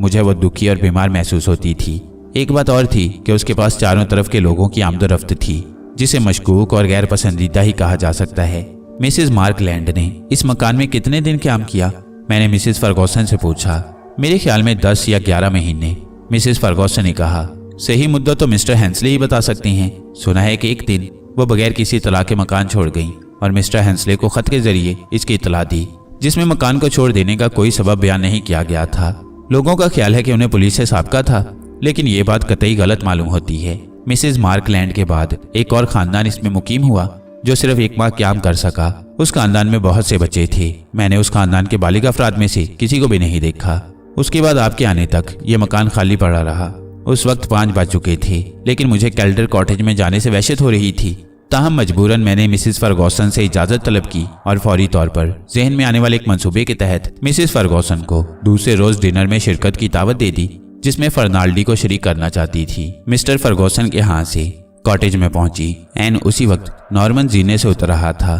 मुझे वो दुखी और बीमार महसूस होती थी। एक बात और थी कि उसके पास चारों तरफ के लोगों की आमदोरफ्त थी, जिसे मशकूक और गैर पसंदीदा ही कहा जा सकता है। मिसेस मार्कलैंड ने इस मकान में कितने दिन काम किया? मैंने मिसेस फर्गूसन से पूछा। मेरे ख्याल में 10 या 11 महीने, मिसेस फर्गूसन ने कहा। सही मुद्दा तो मिस्टर हैंसले ही बता सकते हैं। सुना है कि एक दिन वो बगैर किसी इत्तला के मकान छोड़ गई और मिस्टर हैंसले को खत के जरिए इसकी इत्तला दी, जिसमें मकान को छोड़ देने का कोई सबब बयान नहीं किया गया था। लोगों का ख्याल है कि उन्हें पुलिस से साबका था, लेकिन ये बात कतई गलत मालूम होती है। मिसेस मार्कलैंड के बाद एक और खानदान इसमें मुकीम हुआ जो सिर्फ 1 माह क्याम कर सका। उस खानदान में बहुत से बच्चे थे। मैंने उस खानदान के बालिग अफराद में से किसी को भी नहीं देखा। उसके बाद आपके आने तक ये मकान खाली पड़ा रहा। उस वक्त 5 बज चुके थे, लेकिन मुझे कैल्डर कॉटेज में जाने से वहशत हो रही थी। ताहम मजबूरन मैंने मिसेस फर्गूसन से इजाजत तलब की और फौरी तौर पर जहन में आने वाले एक मंसूबे के तहत मिसेस फर्गूसन को दूसरे रोज डिनर में शिरकत की दावत दे दी, जिसमें फर्नाल्डी को शरीक करना चाहती थी। मिस्टर फर्गूसन के हाथ से कॉटेज में पहुंची। एन उसी वक्त नॉर्मन जीने से उतर रहा था।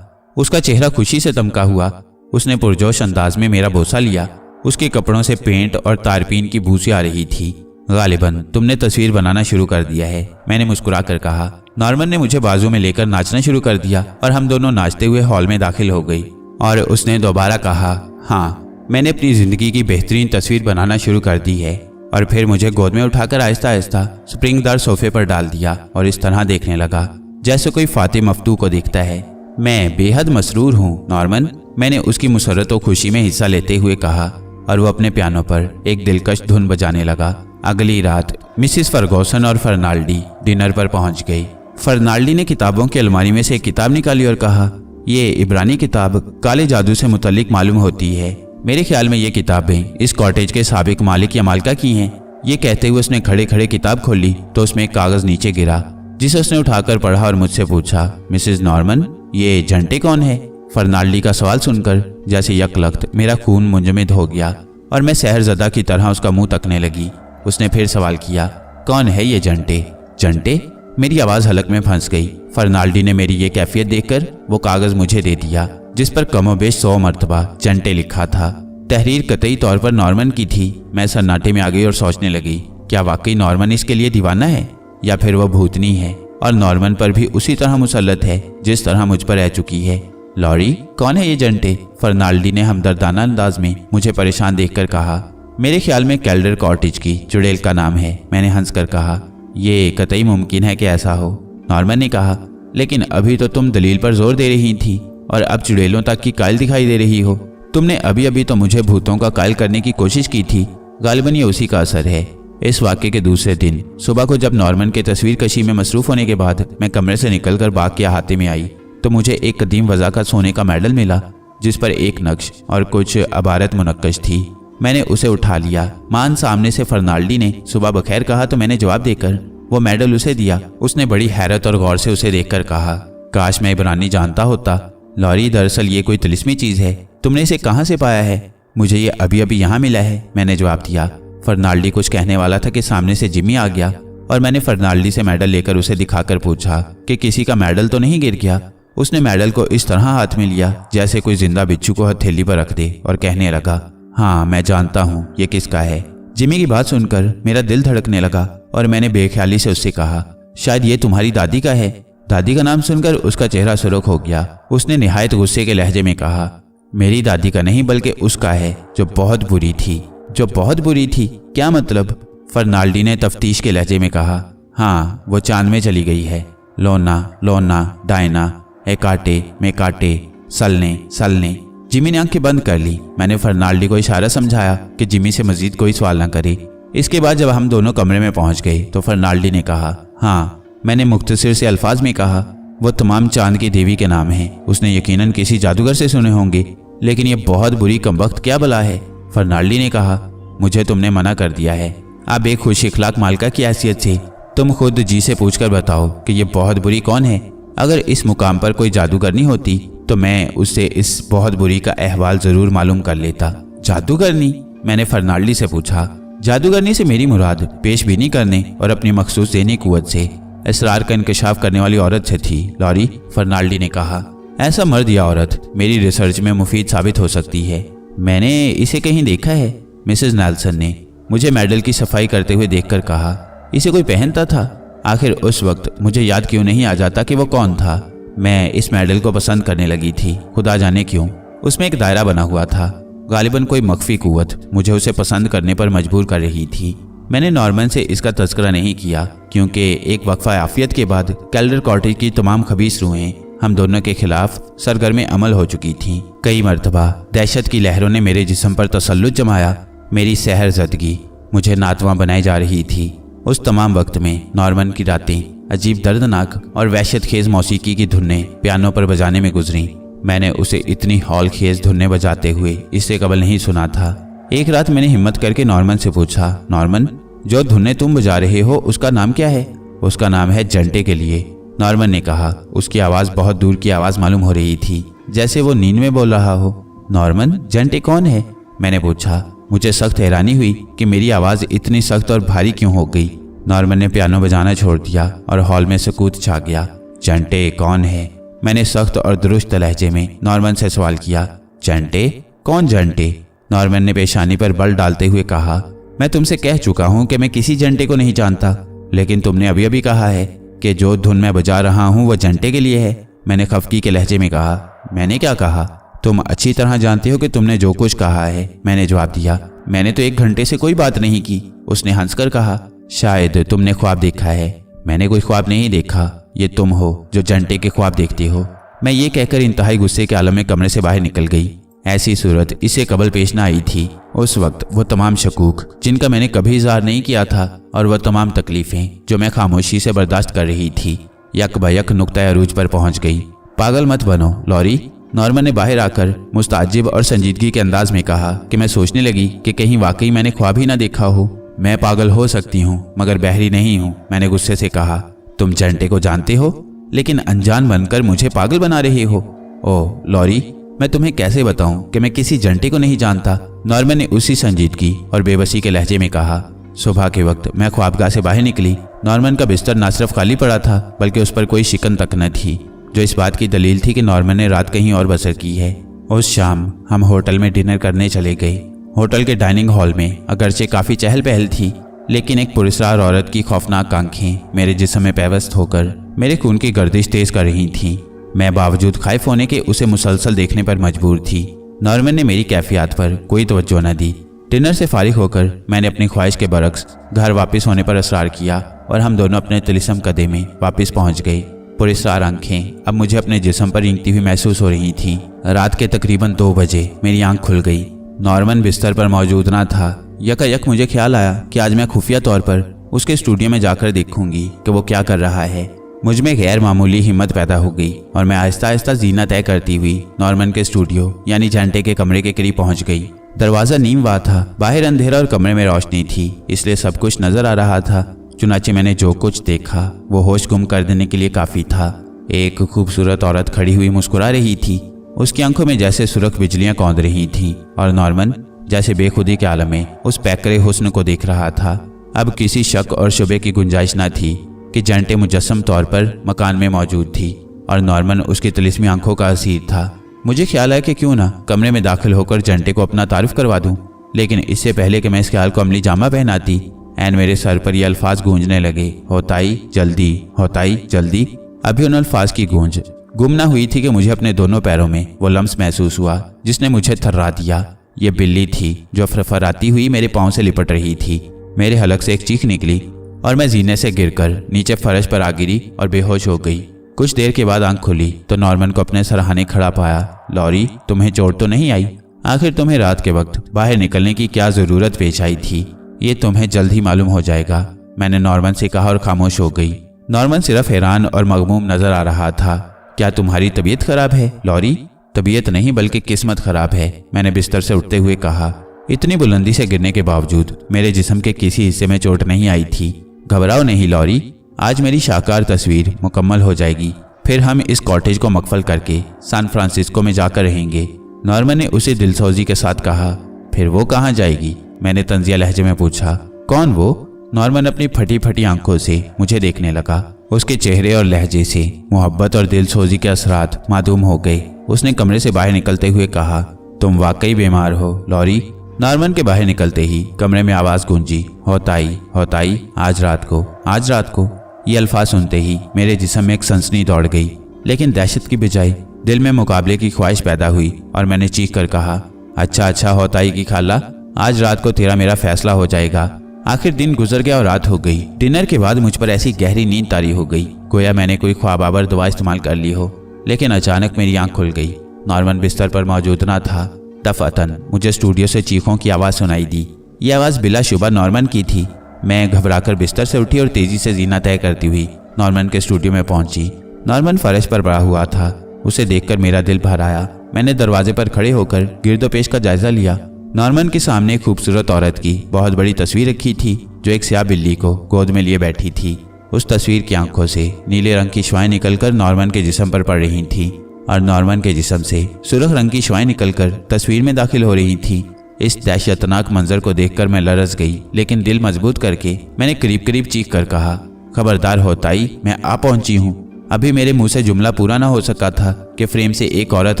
उसका चेहरा खुशी से दमका हुआ। उसने पुरजोश अंदाज में मेरा बोसा लिया। उसके कपड़ों से पेंट और तारपीन की बू सी आ रही थी। गालिबन तुमने तस्वीर बनाना शुरू कर दिया है, मैंने मुस्कुरा कर कहा। नॉर्मन ने मुझे बाजू में लेकर नाचना शुरू कर दिया और हम दोनों नाचते हुए हॉल में दाखिल हो गई। और उसने दोबारा कहा, हाँ मैंने अपनी जिंदगी की बेहतरीन तस्वीर बनाना शुरू कर दी है। और फिर मुझे गोद में उठाकर आहिस्ता आहिस्ता स्प्रिंगदार सोफे पर डाल दिया और इस तरह देखने लगा जैसे कोई फातिह मफ्तू को देखता है। मैं बेहद मसरूर हूँ नॉर्मन, मैंने उसकी मुसर्रत और खुशी में हिस्सा लेते हुए कहा और वो अपने पियानो पर एक दिलकश धुन बजाने लगा। अगली रात मिसेस फर्गूसन और फर्नाल्डी डिनर पर पहुंच गई। फर्नाल्डी ने किताबों की अलमारी में से एक किताब निकाली और कहा, ये इब्रानी किताब काले जादू से मुतल्लिक मालूम होती है। मेरे ख्याल में ये किताबें इस कॉटेज के साबिक मालिक या मालिका की हैं। ये कहते हुए उसने खड़े खड़े किताब खोली तो उसमें एक कागज नीचे गिरा, जिसे उसने उठाकर पढ़ा और मुझसे पूछा, मिसेस नॉर्मन ये जंटे कौन है? फर्नाल्डी का सवाल सुनकर जैसे यकलख्त मेरा खून मुंजमद हो गया और मैं सहरज़दा की तरह उसका मुंह तकने लगी। उसने फिर सवाल किया, कौन है ये जंटे? जंटे? मेरी आवाज़ हलक में फंस गई। फर्नाल्डी ने मेरी ये कैफियत देखकर वो कागज़ मुझे दे दिया जिस पर कमोबेश 100 मरतबा जंटे लिखा था। तहरीर कतई तौर पर नॉर्मन की थी। मैं सन्नाटे में आ गई और सोचने लगी, क्या वाकई नॉर्मन इसके लिए दीवाना है या फिर वह भूतनी है और नॉर्मन पर भी उसी तरह मुसल्लत है जिस तरह मुझ पर रह चुकी है। लॉरी, कौन है ये जंटे? फर्नाल्डी ने हमदर्दाना अंदाज में मुझे परेशान देखकर कहा। मेरे ख्याल में कैल्डर कॉटेज की चुड़ैल का नाम है, मैंने हंसकर कहा। ये कतई मुमकिन है कि ऐसा हो, नॉर्मन ने कहा, लेकिन अभी तो तुम दलील पर जोर दे रही थी और अब चुड़ैलों तक की कायल दिखाई दे रही हो। तुमने अभी अभी तो मुझे भूतों का कायल करने की कोशिश की थी। गालिबन ये उसी का असर है। इस वाक़े के दूसरे दिन सुबह को जब नॉर्मन के तस्वीर कशी में मसरूफ़ होने के बाद मैं कमरे से निकलकर बाग के अहाते में आई तो मुझे एक कदीम वज़ा का सोने का मेडल मिला जिस पर एक नक्श और कुछ अबारत मुनक्कश थी। मैंने उसे उठा लिया। मान सामने से फर्नाल्डी ने सुबह बखैर कहा तो मैंने जवाब देकर वो मेडल उसे दिया। उसने बड़ी हैरत और गौर से उसे देखकर कहा, काश मैं इब्रानी जानता होता। लॉरी, दरअसल ये कोई तिलिस्मी चीज़ है, तुमने इसे कहाँ से पाया है? मुझे ये अभी अभी यहाँ मिला है, मैंने जवाब दिया। फर्नाल्डी कुछ कहने वाला था कि सामने से जिमी आ गया और मैंने फर्नाल्डी से मेडल लेकर उसे दिखाकर पूछा कि किसी का मेडल तो नहीं गिर गया। उसने मेडल को इस तरह हाथ में लिया जैसे कोई जिंदा बिच्छू को हथेली पर रख दे और कहने लगा, हाँ मैं जानता हूँ ये किसका है। जिमी की बात सुनकर मेरा दिल धड़कने लगा और मैंने बेख्याली से उससे कहा, शायद ये तुम्हारी दादी का है। दादी का नाम सुनकर उसका चेहरा सुर्ख हो गया। उसने निहायत गुस्से के लहजे में कहा, मेरी दादी का नहीं बल्कि उसका है जो बहुत बुरी थी। जो बहुत बुरी थी? क्या मतलब? फर्नाल्डी ने तफ्तीश के लहजे में कहा, हाँ वो चांद में चली गई है। लोना लोना डायना, एकाटे मेकाटे, सलने सलने। जिमी ने आंखें बंद कर ली। मैंने फर्नाल्डी को इशारा समझाया कि जिमी से मजीद कोई सवाल न करे। इसके बाद जब हम दोनों कमरे में पहुंच गए तो फर्नाल्डी ने कहा, हाँ। मैंने मुख्तसर से अल्फाज में कहा, वो तमाम चांद की देवी के नाम हैं। उसने यकीनन किसी जादूगर से सुने होंगे, लेकिन ये बहुत बुरी कमबख्त क्या बला है? फर्नाल्डी ने कहा, मुझे तुमने मना कर दिया है। अब एक खुश इखलाक मालका की हैसियत से तुम खुद जी से पूछकर बताओ कि ये बहुत बुरी कौन है। अगर इस मुकाम पर कोई जादूगरनी होती तो मैं उससे इस बहुत बुरी का अहवाल जरूर मालूम कर लेता। जादूगरनी? मैंने फर्नाल्डी से पूछा। जादूगरनी से मेरी मुराद पेशबीनी करने और अपनी मखसूस ज़हनी कुव्वत से इसरार का इंकशाफ करने वाली औरत से थी। लॉरी, फर्नाल्डी ने कहा, ऐसा मर्द या औरत मेरी रिसर्च में मुफीद साबित हो सकती है। मैंने इसे कहीं देखा है। मिसेस नेल्सन ने मुझे मेडल की सफाई करते हुए देखकर कहा, इसे कोई पहनता था? आखिर उस वक्त मुझे याद क्यों नहीं आ जाता कि वो कौन था। मैं इस मेडल को पसंद करने लगी थी, खुदा जाने क्यों। उसमें एक दायरा बना हुआ था। गालिबन कोई मख्फी कुव्वत मुझे उसे पसंद करने पर मजबूर कर रही थी। मैंने नॉर्मन से इसका तज़किरा नहीं किया क्योंकि एक वक्फा आफियत के बाद कैल्डर कॉटेज की तमाम खबीस रूहें हम दोनों के खिलाफ सरगर्म अमल हो चुकी थीं। कई मरतबा दहशत की लहरों ने मेरे जिस्म पर तसल्लुत जमाया। मेरी सहरज़दगी मुझे नातवां बनाई जा रही थी। उस तमाम वक्त में नॉर्मन की रातें अजीब दर्दनाक और वहशत खेज मौसीकी की धुनें पियानो पर बजाने में गुजरी। मैंने उसे इतनी हौल खेज धुनें बजाते हुए इससे कबल नहीं सुना था। एक रात मैंने हिम्मत करके नॉर्मन से पूछा, नॉर्मन, जो धुनें तुम बजा रहे हो उसका नाम क्या है? उसका नाम है जंटे के लिए। नॉर्मन ने कहा। उसकी आवाज़ बहुत दूर की आवाज़ मालूम हो रही थी, जैसे वो नींद में बोल रहा हो। नॉर्मन, जंटे कौन है? मैंने पूछा। मुझे सख्त हैरानी हुई कि मेरी आवाज़ इतनी सख्त और भारी क्यों हो गई। नॉर्मन ने पियानो बजाना छोड़ दिया और हॉल में सुकूत छा गया। जंटे कौन है? मैंने सख्त और दुरुस्त लहजे में नॉर्मन से सवाल किया। जंटे? कौन जंटे? नॉर्मन ने पेशानी पर बल डालते हुए कहा, मैं तुमसे कह चुका हूँ कि मैं किसी जंटे को नहीं जानता, लेकिन तुमने अभी अभी कहा है कि जो धुन मैं बजा रहा हूँ वह जंटे के लिए है। मैंने खफकी के लहजे में कहा। मैंने क्या कहा? तुम अच्छी तरह जानते हो कि तुमने जो कुछ कहा है। मैंने जवाब दिया। मैंने तो 1 घंटे से कोई बात नहीं की। उसने हंसकर कहा, शायद तुमने ख्वाब देखा है। मैंने कोई ख्वाब नहीं देखा, ये तुम हो जो जंटे के ख्वाब देखती हो। मैं ये कहकर इंतहाई गुस्से के आलम में कमरे से बाहर निकल गई। ऐसी सूरत इससे कबल पेश न आई थी। उस वक्त वो तमाम शकूक जिनका मैंने कभी इजहार नहीं किया था और वह तमाम तकलीफें जो मैं खामोशी से बर्दाश्त कर रही थी यक बयक नुक्ता अरूज पर पहुंच गई। पागल मत बनो लॉरी, नॉर्मन ने बाहर आकर मुस्ताजिब और संजीदगी के अंदाज में कहा कि मैं सोचने लगी कि कहीं वाकई मैंने ख्वाब ही ना देखा हो। मैं पागल हो सकती हूँ मगर बहरी नहीं हूँ, मैंने गुस्से से कहा। तुम जंटे को जानते हो? लेकिन अनजान बनकर मुझे पागल बना रही हो। ओह लॉरी, मैं तुम्हें कैसे बताऊं कि मैं किसी जंटे को नहीं जानता। नॉर्मन ने उसी संजीदगी और बेबसी के लहजे में कहा। सुबह के वक्त मैं ख्वाबगाह से बाहर निकली। नॉर्मन का बिस्तर न सिर्फ खाली पड़ा था बल्कि उस पर कोई शिकन तक न थी, जो इस बात की दलील थी कि नॉर्मन ने रात कहीं और बसर की है। उस शाम हम होटल में डिनर करने चले गए। होटल के डाइनिंग हॉल में अगरचे काफ़ी चहल पहल थी, लेकिन एक पुरस्कार औरत की खौफनाक आंखें मेरे जिस्म में पैवस्त होकर मेरे खून की गर्दिश तेज कर रही थीं। मैं बावजूद खौफ होने के उसे मुसलसल देखने पर मजबूर थी। नॉर्मन ने मेरी कैफियत पर कोई तवज्जो न दी। डिनर से फारिग होकर मैंने अपनी ख्वाहिश के बरक्स घर वापस होने पर असरार किया और हम दोनों अपने तिलिस्म कदे में वापस पहुंच गए। पुरस्कार आंखें अब मुझे अपने जिस्म पर रेंगती हुई महसूस हो रही थीं। रात के तकरीबन 2 बजे मेरी आंख खुल गई। नॉर्मन बिस्तर पर मौजूद ना था। यकायक मुझे ख्याल आया कि आज मैं खुफिया तौर पर उसके स्टूडियो में जाकर देखूंगी कि वो क्या कर रहा है। मुझ में गैर मामूली हिम्मत पैदा हो गई और मैं आहिस्ता आहिस्ता जीना तय करती हुई नॉर्मन के स्टूडियो यानी जंटे के कमरे के करीब पहुंच गई। दरवाज़ा नीम हुआ था, बाहर अंधेरा और कमरे में रोशनी थी, इसलिए सब कुछ नजर आ रहा था। चुनाचे मैंने जो कुछ देखा वो होश गुम कर देने के लिए काफ़ी था। एक खूबसूरत औरत खड़ी हुई मुस्कुरा रही थी। उसकी आंखों में जैसे सुरख बिजलियां कौंध रही थीं और नॉर्मन जैसे बेखुदी के आलम में उस पैकरे हुस्न को देख रहा था। अब किसी शक और शुबे की गुंजाइश न थी कि जंटे मुजस्सम तौर पर मकान में मौजूद थी और नॉर्मन उसकी तिलिस्मी आंखों का असीर था। मुझे ख्याल है कि क्यों ना कमरे में दाखिल होकर जंटे को अपना तारुफ करवा दूं, लेकिन इससे पहले कि मैं इस ख्याल को अमली जामा पहनाती, ऐन मेरे सर पर ये अल्फाज गूंजने लगे, होताई जल्दी, होताई जल्दी। अभी उन अल्फाज की गूंज गुम ना हुई थी कि मुझे अपने दोनों पैरों में वो लम्स महसूस हुआ जिसने मुझे थर्रा दिया। ये बिल्ली थी जो फरफराती हुई मेरे पाँव से लिपट रही थी। मेरे हलक से एक चीख निकली और मैं जीने से गिरकर नीचे फर्श पर आ गिरी और बेहोश हो गई। कुछ देर के बाद आंख खुली तो नॉर्मन को अपने सराहने खड़ा पाया। लॉरी, तुम्हें चोट तो नहीं आई? आखिर तुम्हें रात के वक्त बाहर निकलने की क्या जरूरत पेश आई थी? ये तुम्हें जल्द ही मालूम हो जाएगा, मैंने नॉर्मन से कहा और खामोश हो गई। नॉर्मन सिर्फ हैरान और मगमूम नजर आ रहा था। क्या तुम्हारी तबीयत खराब है लॉरी? तबीयत नहीं बल्कि किस्मत खराब है, मैंने बिस्तर से उठते हुए कहा। इतनी बुलंदी से गिरने के बावजूद मेरे जिस्म के किसी हिस्से में चोट नहीं आई थी। घबराओ नहीं लॉरी, आज मेरी शाहकार तस्वीर मुकम्मल हो जाएगी, फिर हम इस कॉटेज को मकफल करके सैन फ्रांसिस्को में जाकर रहेंगे। नॉर्मन ने उसे दिलसोजी के साथ कहा। फिर वो कहाँ जाएगी? मैंने तंजिया लहजे में पूछा। कौन वो? नॉर्मन अपनी फटी फटी आंखों से मुझे देखने लगा। उसके चेहरे और लहजे से मोहब्बत और दिलसोजी के असरात मालूम हो गए। उसने कमरे से बाहर निकलते हुए कहा, तुम वाकई बीमार हो लॉरी। नॉर्मन के बाहर निकलते ही कमरे में आवाज गूंजी, होताई होताई, आज रात को, आज रात को। ये अल्फाज सुनते ही मेरे जिस्म में एक सनसनी दौड़ गई, लेकिन दहशत की बजाय दिल में मुकाबले की ख्वाहिश पैदा हुई और मैंने चीख कर कहा, अच्छा अच्छा होताई की खाला, आज रात को तेरा मेरा फैसला हो जाएगा। आखिर दिन गुजर गया और रात हो गई। डिनर के बाद मुझ पर ऐसी गहरी नींद तारी हो गई गोया मैंने कोई ख्वाबावर दवा इस्तेमाल कर ली हो, लेकिन अचानक मेरी आंख खुल गई। नॉर्मन बिस्तर पर मौजूद ना था। दफअतन मुझे स्टूडियो से चीखों की आवाज़ सुनाई दी। ये आवाज़ बिलाशुबा नॉर्मन की थी। मैं घबराकर बिस्तर से उठी और तेजी से जीना तय करती हुई नॉर्मन के स्टूडियो में पहुंची। नॉर्मन फर्श पर पड़ा हुआ था। उसे देखकर मेरा दिल भर आया। मैंने दरवाजे पर खड़े होकर गिरदोपेश का जायजा लिया। नॉर्मन के सामने एक खूबसूरत औरत की बहुत बड़ी तस्वीर रखी थी जो एक स्याह बिल्ली को गोद में लिए बैठी थी। उस तस्वीर की आंखों से नीले रंग की शुआएं निकलकर नॉर्मन के जिस्म पर पड़ रही थीं और नॉर्मन के जिस्म से सुर्ख रंग की शुआएं निकलकर तस्वीर में दाखिल हो रही थीं। इस दहशतनाक मंजर को देखकर मैं लरज़ गई, लेकिन दिल मजबूत करके मैंने करीब करीब चीख कर कहा, खबरदार होताई, मैं आ पहुंची हूँ। अभी मेरे मुंह से जुमला पूरा ना हो सका था कि फ्रेम से एक औरत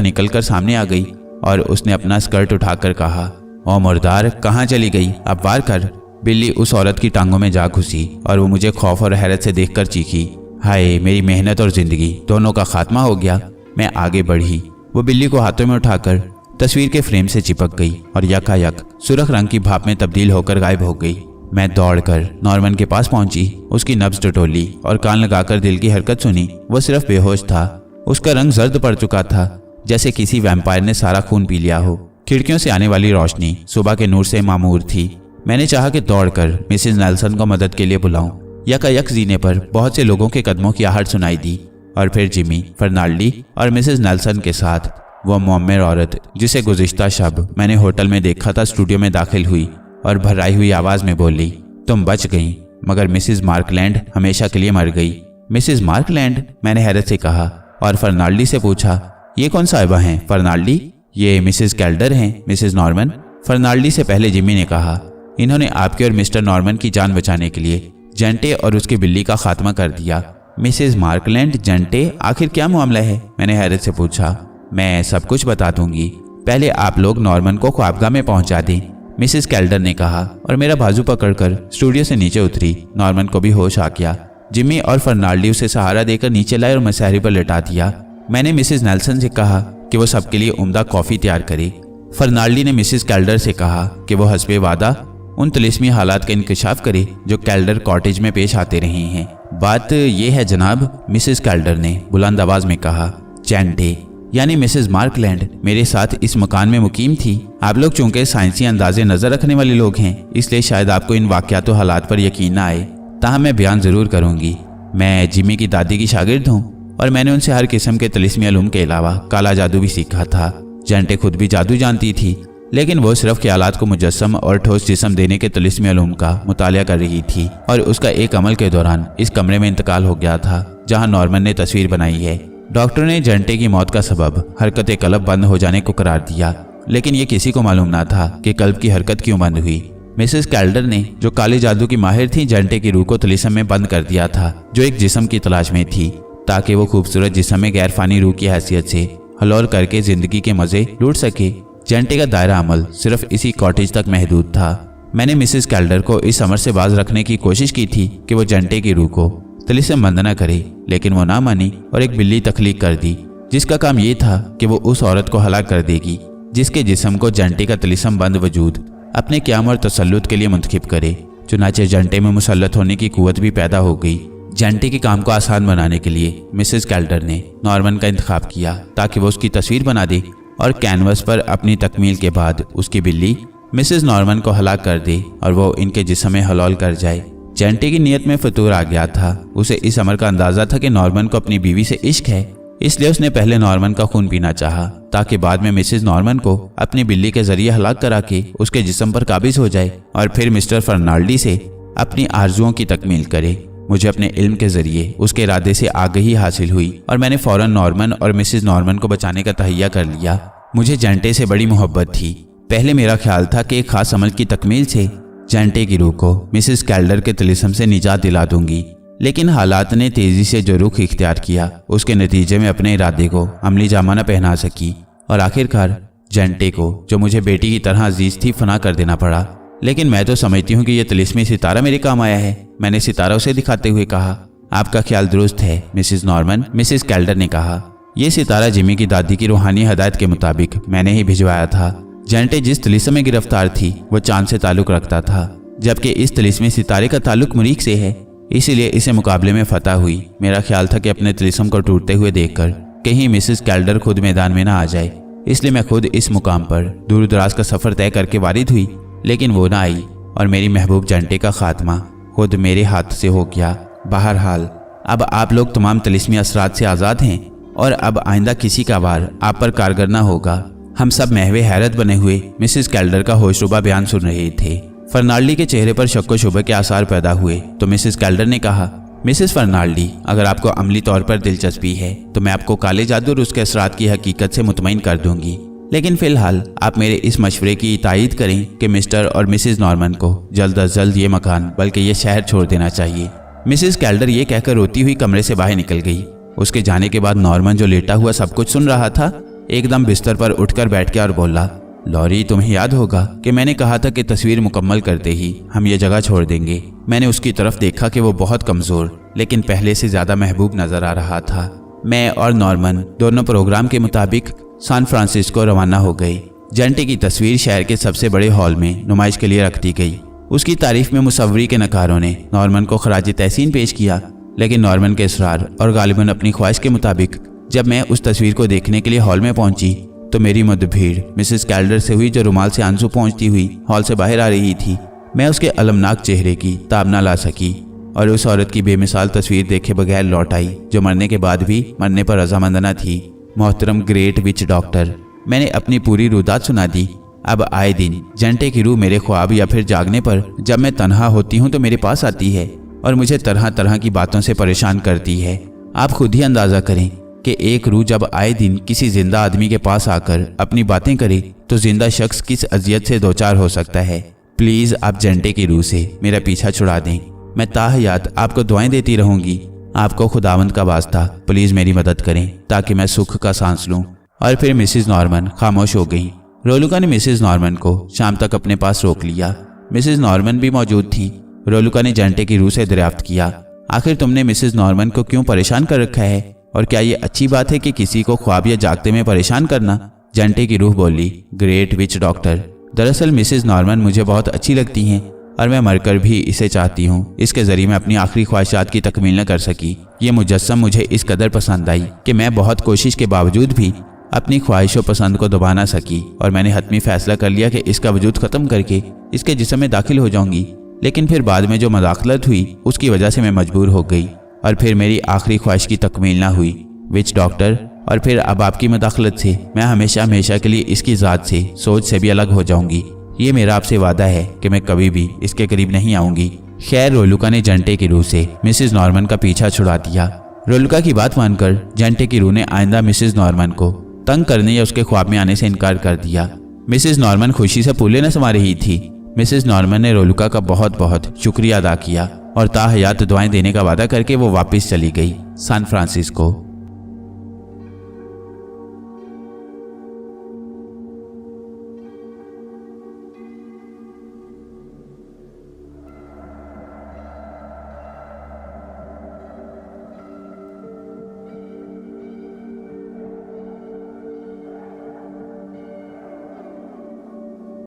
निकलकर सामने आ गई और उसने अपना स्कर्ट उठाकर कहा, ओ मुर्दार, कहाँ चली गई? अब वार कर। बिल्ली उस औरत की टांगों में जा घुसी और वो मुझे खौफ और हैरत से देखकर चीखी, हाय, मेरी मेहनत और जिंदगी दोनों का खात्मा हो गया। मैं आगे बढ़ी। वो बिल्ली को हाथों में उठाकर तस्वीर के फ्रेम से चिपक गई और यकायक सुर्ख रंग की भाप में तब्दील होकर गायब हो गई। मैं दौड़कर नॉर्मन के पास पहुंची, उसकी नब्ज टटोली और कान लगाकर दिल की हरकत सुनी। वो सिर्फ बेहोश था। उसका रंग जर्द पड़ चुका था, जैसे किसी वैम्पायर ने सारा खून पी लिया हो। खिड़कियों से आने वाली रोशनी सुबह के नूर से मामूर थी। मैंने चाहा कि दौड़कर मिसेज नेल्सन को मदद के लिए बुलाऊं। यकायक जीने पर बहुत से लोगों के कदमों की आहट सुनाई दी और फिर जिमी, फर्नाल्डी और मिसेज नेल्सन के साथ वो मुअम्मर औरत जिसे गुज़िश्ता शब मैंने होटल में देखा था स्टूडियो में दाखिल हुई और भर्राई हुई आवाज़ में बोली, तुम बच गई, मगर मिसेज मार्कलैंड हमेशा के लिए मर गई। मिसेस मार्कलैंड, मैंने हैरत से कहा और फर्नाल्डी से पूछा, ये कौन साहिबा हैं फर्नाल्डी? ये मिसेस कैल्डर हैं, मिसेस नॉर्मन, फर्नाल्डी से पहले जिमी ने कहा। इन्होंने आपके और मिस्टर नॉर्मन की जान बचाने के लिए जेंटे और उसकी बिल्ली का खात्मा कर दिया। मिसेस मार्कलैंड, जेंटे, आखिर क्या मामला है? मैंने हैरत से पूछा। मैं सब कुछ बता दूंगी, पहले आप लोग नॉर्मन को ख्वाबगाह में पहुंचा दें, मिसेस कैल्डर ने कहा और मेरा बाजू पकड़कर स्टूडियो से नीचे उतरी। नॉर्मन को भी होश आ गया। जिमी और फर्नाल्डी उसे सहारा देकर नीचे लाए और मसाहरी पर लेटा दिया। मैंने मिसेस नेल्सन से कहा कि वो सबके लिए उम्दा कॉफी तैयार करे। फर्नाल्डी ने मिसेस कैल्डर से कहा कि वो हस्बे वादा उन तिलिस्मी हालात का इंकशाफ करे जो कैल्डर कॉटेज में पेश आते रहे हैं। बात यह है जनाब, मिसेस कैल्डर ने बुलंद आवाज में कहा। जेंटे यानी मिसेस मार्कलैंड मेरे साथ इस मकान में मुकीम थी। आप लोग चूंकि साइंसी अंदाजे नजर रखने वाले लोग हैं, इसलिए शायद आपको इन वाकयात और हालात पर यकीन न आए, ताहम मैं बयान जरूर करूंगी। मैं जिमी की दादी की शागिर्द हूँ और मैंने उनसे हर किस्म के तिलिस्मी उलूम के अलावा काला जादू भी सीखा था। जेंटे खुद भी जादू जानती थी, लेकिन वो सिर्फ ख्यालात को मुजस्सम और ठोस जिस्म देने के तिलिस्मी उलूम का मुतालिया कर रही थी और उसका एक अमल के दौरान इस कमरे में इंतकाल हो गया था जहाँ नॉर्मन ने तस्वीर बनाई है। डॉक्टर ने जेंटे की मौत का सबब हरकत कल्ब बंद हो जाने को करार दिया, लेकिन ये किसी को मालूम ना था कि कल्ब की हरकत क्यों बंद हुई। मिसेस कैल्डर ने, जो काले जादू की माहिर थी, जेंटे की रूह को तिलिस्म में बंद कर दिया था जो एक जिस्म की तलाश में थी, ताकि वो खूबसूरत जिस्म में गैर फानी रूह की हैसियत से हलौल करके जिंदगी के मजे लूट सके। जेंटे का दायरा अमल सिर्फ इसी कॉटेज तक महदूद था। मैंने मिसेस कैल्डर को इस अमर से बाज रखने की कोशिश की थी कि वो जेंटे की रूह को तिलिस्म बंद न करे, लेकिन वो ना मानी और एक बिल्ली तख्लीक कर दी जिसका काम ये था कि वो उस औरत को हलाक कर देगी जिसके जिस्म को जेंटे का तिलिस्म बंद वजूद अपने क़याम और तसल्लुत के लिए मुंतखिब करे। चुनाचे जेंटे में मुसल्लत होने की कुव्वत भी पैदा हो गई। जेंटे के काम को आसान बनाने के लिए मिसेस कैल्डर ने नॉर्मन का इंतखाब किया ताकि वो उसकी तस्वीर बना दे और कैनवस पर अपनी तकमील के बाद उसकी बिल्ली मिसेस नॉर्मन को हलाक कर दे और वो इनके जिस्म में हलौल कर जाए। जेंटे की नीयत में फतूर आ गया था। उसे इस अमर का अंदाजा था कि नॉर्मन को अपनी बीवी से इश्क है, इसलिए उसने पहले नॉर्मन का खून पीना चाहा ताकि बाद में मिसेस नॉर्मन को अपनी बिल्ली के जरिए हलाक करा के उसके जिस्म पर काबिज हो जाए और फिर मिस्टर फर्नाल्डी से अपनी आरजुओं की तकमील करे। मुझे अपने इल्म के जरिए उसके इरादे से आगही हासिल हुई और मैंने फौरन नॉर्मन और मिसेस नॉर्मन को बचाने का तहैया कर लिया। मुझे जेंटे से बड़ी मोहब्बत थी। पहले मेरा ख्याल था कि एक खास अमल की तकमील से जेंटे की रूह को मिसेस कैल्डर के तिलिस्म से निजात दिला दूंगी, लेकिन हालात ने तेजी से जो रुख इख्तियार किया उसके नतीजे में अपने इरादे को अमली जामा न पहना सकी और आखिरकार जेंटे को, जो मुझे बेटी की तरह अजीज थी, फना कर देना पड़ा। लेकिन मैं तो समझती हूँ कि यह तिलिस्मी सितारा मेरे काम आया है, मैंने सितारा उसे दिखाते हुए कहा। आपका ख्याल दुरुस्त है मिसेस नॉर्मन, मिसेस कैल्डर ने कहा। यह सितारा जिमी की दादी की रूहानी हदायत के मुताबिक मैंने ही भिजवाया था। जेंटे जिस तिलिस्म में गिरफ्तार थी वो चांद से ताल्लुक रखता था, जबकि इस तिलिस्मी सितारे का ताल्लुक मरीख से है, इसीलिए इसे मुकाबले में फतह हुई। मेरा ख्याल था कि अपने तिलिस्म को टूटते हुए देखकर कहीं मिसेस कैल्डर खुद मैदान में ना आ जाए, इसलिए मैं खुद इस मुकाम पर दूर दराज का सफर तय करके वारिद हुई, लेकिन वो ना आई और मेरी महबूब जेंटे का खात्मा खुद मेरे हाथ से हो गया। बहरहाल अब आप लोग तमाम तिलिस्मी असरात से आज़ाद हैं और अब आइंदा किसी का वार आप पर कारगर ना होगा। हम सब महवे हैरत बने हुए मिसेस कैल्डर का होशरुबा बयान सुन रहे थे। फर्नाल्डी के चेहरे पर शक्को शुबे के आसार पैदा हुए तो मिसेस कैल्डर ने कहा, मिसेस फर्नाल्डी, अगर आपको अमली तौर पर दिलचस्पी है तो मैं आपको काले जादू और उसके असरात की हकीकत से मुतमईन कर दूंगी, लेकिन फिलहाल आप मेरे इस मशवरे की तायीद करें कि मिस्टर और मिसेस नॉर्मन को जल्द अज जल्द ये मकान बल्कि ये शहर छोड़ देना चाहिए। मिसेस कैल्डर ये कहकर रोती हुई कमरे से बाहर निकल गई। उसके जाने के बाद नॉर्मन, जो लेटा हुआ सब कुछ सुन रहा था, एकदम बिस्तर पर उठकर बैठ गया और बोला, लॉरी, तुम्हें याद होगा कि मैंने कहा था कि तस्वीर मुकम्मल करते ही हम ये जगह छोड़ देंगे। मैंने उसकी तरफ देखा कि वो बहुत कमज़ोर लेकिन पहले से ज़्यादा महबूब नज़र आ रहा था। मैं और नॉर्मन दोनों प्रोग्राम के मुताबिक सैन फ्रांसिस्को रवाना हो गए। जेंटे की तस्वीर शहर के सबसे बड़े हॉल में नुमाइश के लिए रख दी गई। उसकी तारीफ में मुसव्वरी के नकारों ने नॉर्मन को खराज तहसीन पेश किया, लेकिन नॉर्मन के इसरार और गालिबन अपनी ख्वाहिश के मुताबिक जब मैं उस तस्वीर को देखने के लिए हॉल में पहुंची तो मेरी मुठभेड़ मिसेस कैल्डर से हुई, जो रुमाल से आंसू पहुंचती हुई हॉल से बाहर आ रही थी। मैं उसके अलमनाक चेहरे की ताब ना ला सकी और उस औरत की बेमिसाल तस्वीर देखे बगैर लौट आई, जो मरने के बाद भी मरने पर रजामंद न थी। मोहतरम ग्रेट विच डॉक्टर, मैंने अपनी पूरी रुदात सुना दी। अब आए दिन जेंटे की रूह मेरे ख्वाब या फिर जागने पर जब मैं तन्हा होती हूँ तो मेरे पास आती है और मुझे तरह तरह की बातों से परेशान करती है। आप खुद ही अंदाज़ा करें कि एक रूह जब आए दिन किसी जिंदा आदमी के पास आकर अपनी बातें करे तो जिंदा शख्स किस अजियत से दो चार हो सकता है। प्लीज़ आप जंटे की रूह से मेरा पीछा छुड़ा दें। मैं ताहयात आपको दुआएं देती रहूंगी। आपको खुदावंद का वास्ता प्लीज़ मेरी मदद करें ताकि मैं सुख का सांस लूं। और फिर मिसिज नॉर्मन खामोश हो गई। रोलुका ने मिसिज नॉर्मन को शाम तक अपने पास रोक लिया। मिसिज नॉर्मन भी मौजूद थी। रोलुका ने जंटे की रूह से दरियाफ्त किया, आखिर तुमने मिसिज नॉर्मन को क्यों परेशान कर रखा है, और क्या ये अच्छी बात है कि किसी को ख्वाब या जागते में परेशान करना? जंटे की रूह बोली, ग्रेट विच डॉक्टर, दरअसल मिसिज नॉर्मन मुझे बहुत अच्छी लगती हैं और मैं मरकर भी इसे चाहती हूँ। इसके जरिए मैं अपनी आखिरी ख्वाहिशात की तकमील न कर सकी। ये मुजस्सम मुझे इस कदर पसंद आई कि मैं बहुत कोशिश के बावजूद भी अपनी ख्वाहिशों पसंद को दबा ना सकी और मैंने हतमी फैसला कर लिया कि इसका वजूद ख़त्म करके इसके जिस्म में दाखिल हो जाऊंगी। लेकिन फिर बाद में जो मदाखलत हुई उसकी वजह से मैं मजबूर हो गई और फिर मेरी आखिरी ख्वाहिश की तकमील ना हुई। विच डॉक्टर, और फिर अब आपकी मदाखलत से मैं हमेशा हमेशा के लिए इसकी ज़ात से सोच से भी अलग हो जाऊंगी। ये मेरा आपसे वादा है कि मैं कभी भी इसके करीब नहीं आऊंगी। खैर, रोलुका ने जंटे की रूह से मिसिज नॉर्मन का पीछा छुड़ा दिया। रोलुका की बात मानकर जंटे की रूह ने आइंदा मिसिज नॉर्मन को तंग करने या उसके ख्वाब में आने से इनकार कर दिया। मिसिज नॉर्मन खुशी से फूले न समा रही थी। मिसिज नॉर्मन ने रोलुका का बहुत बहुत शुक्रिया अदा किया और ताहयात दुआएं देने का वादा करके वो वापस चली गई सैन फ्रांसिस्को।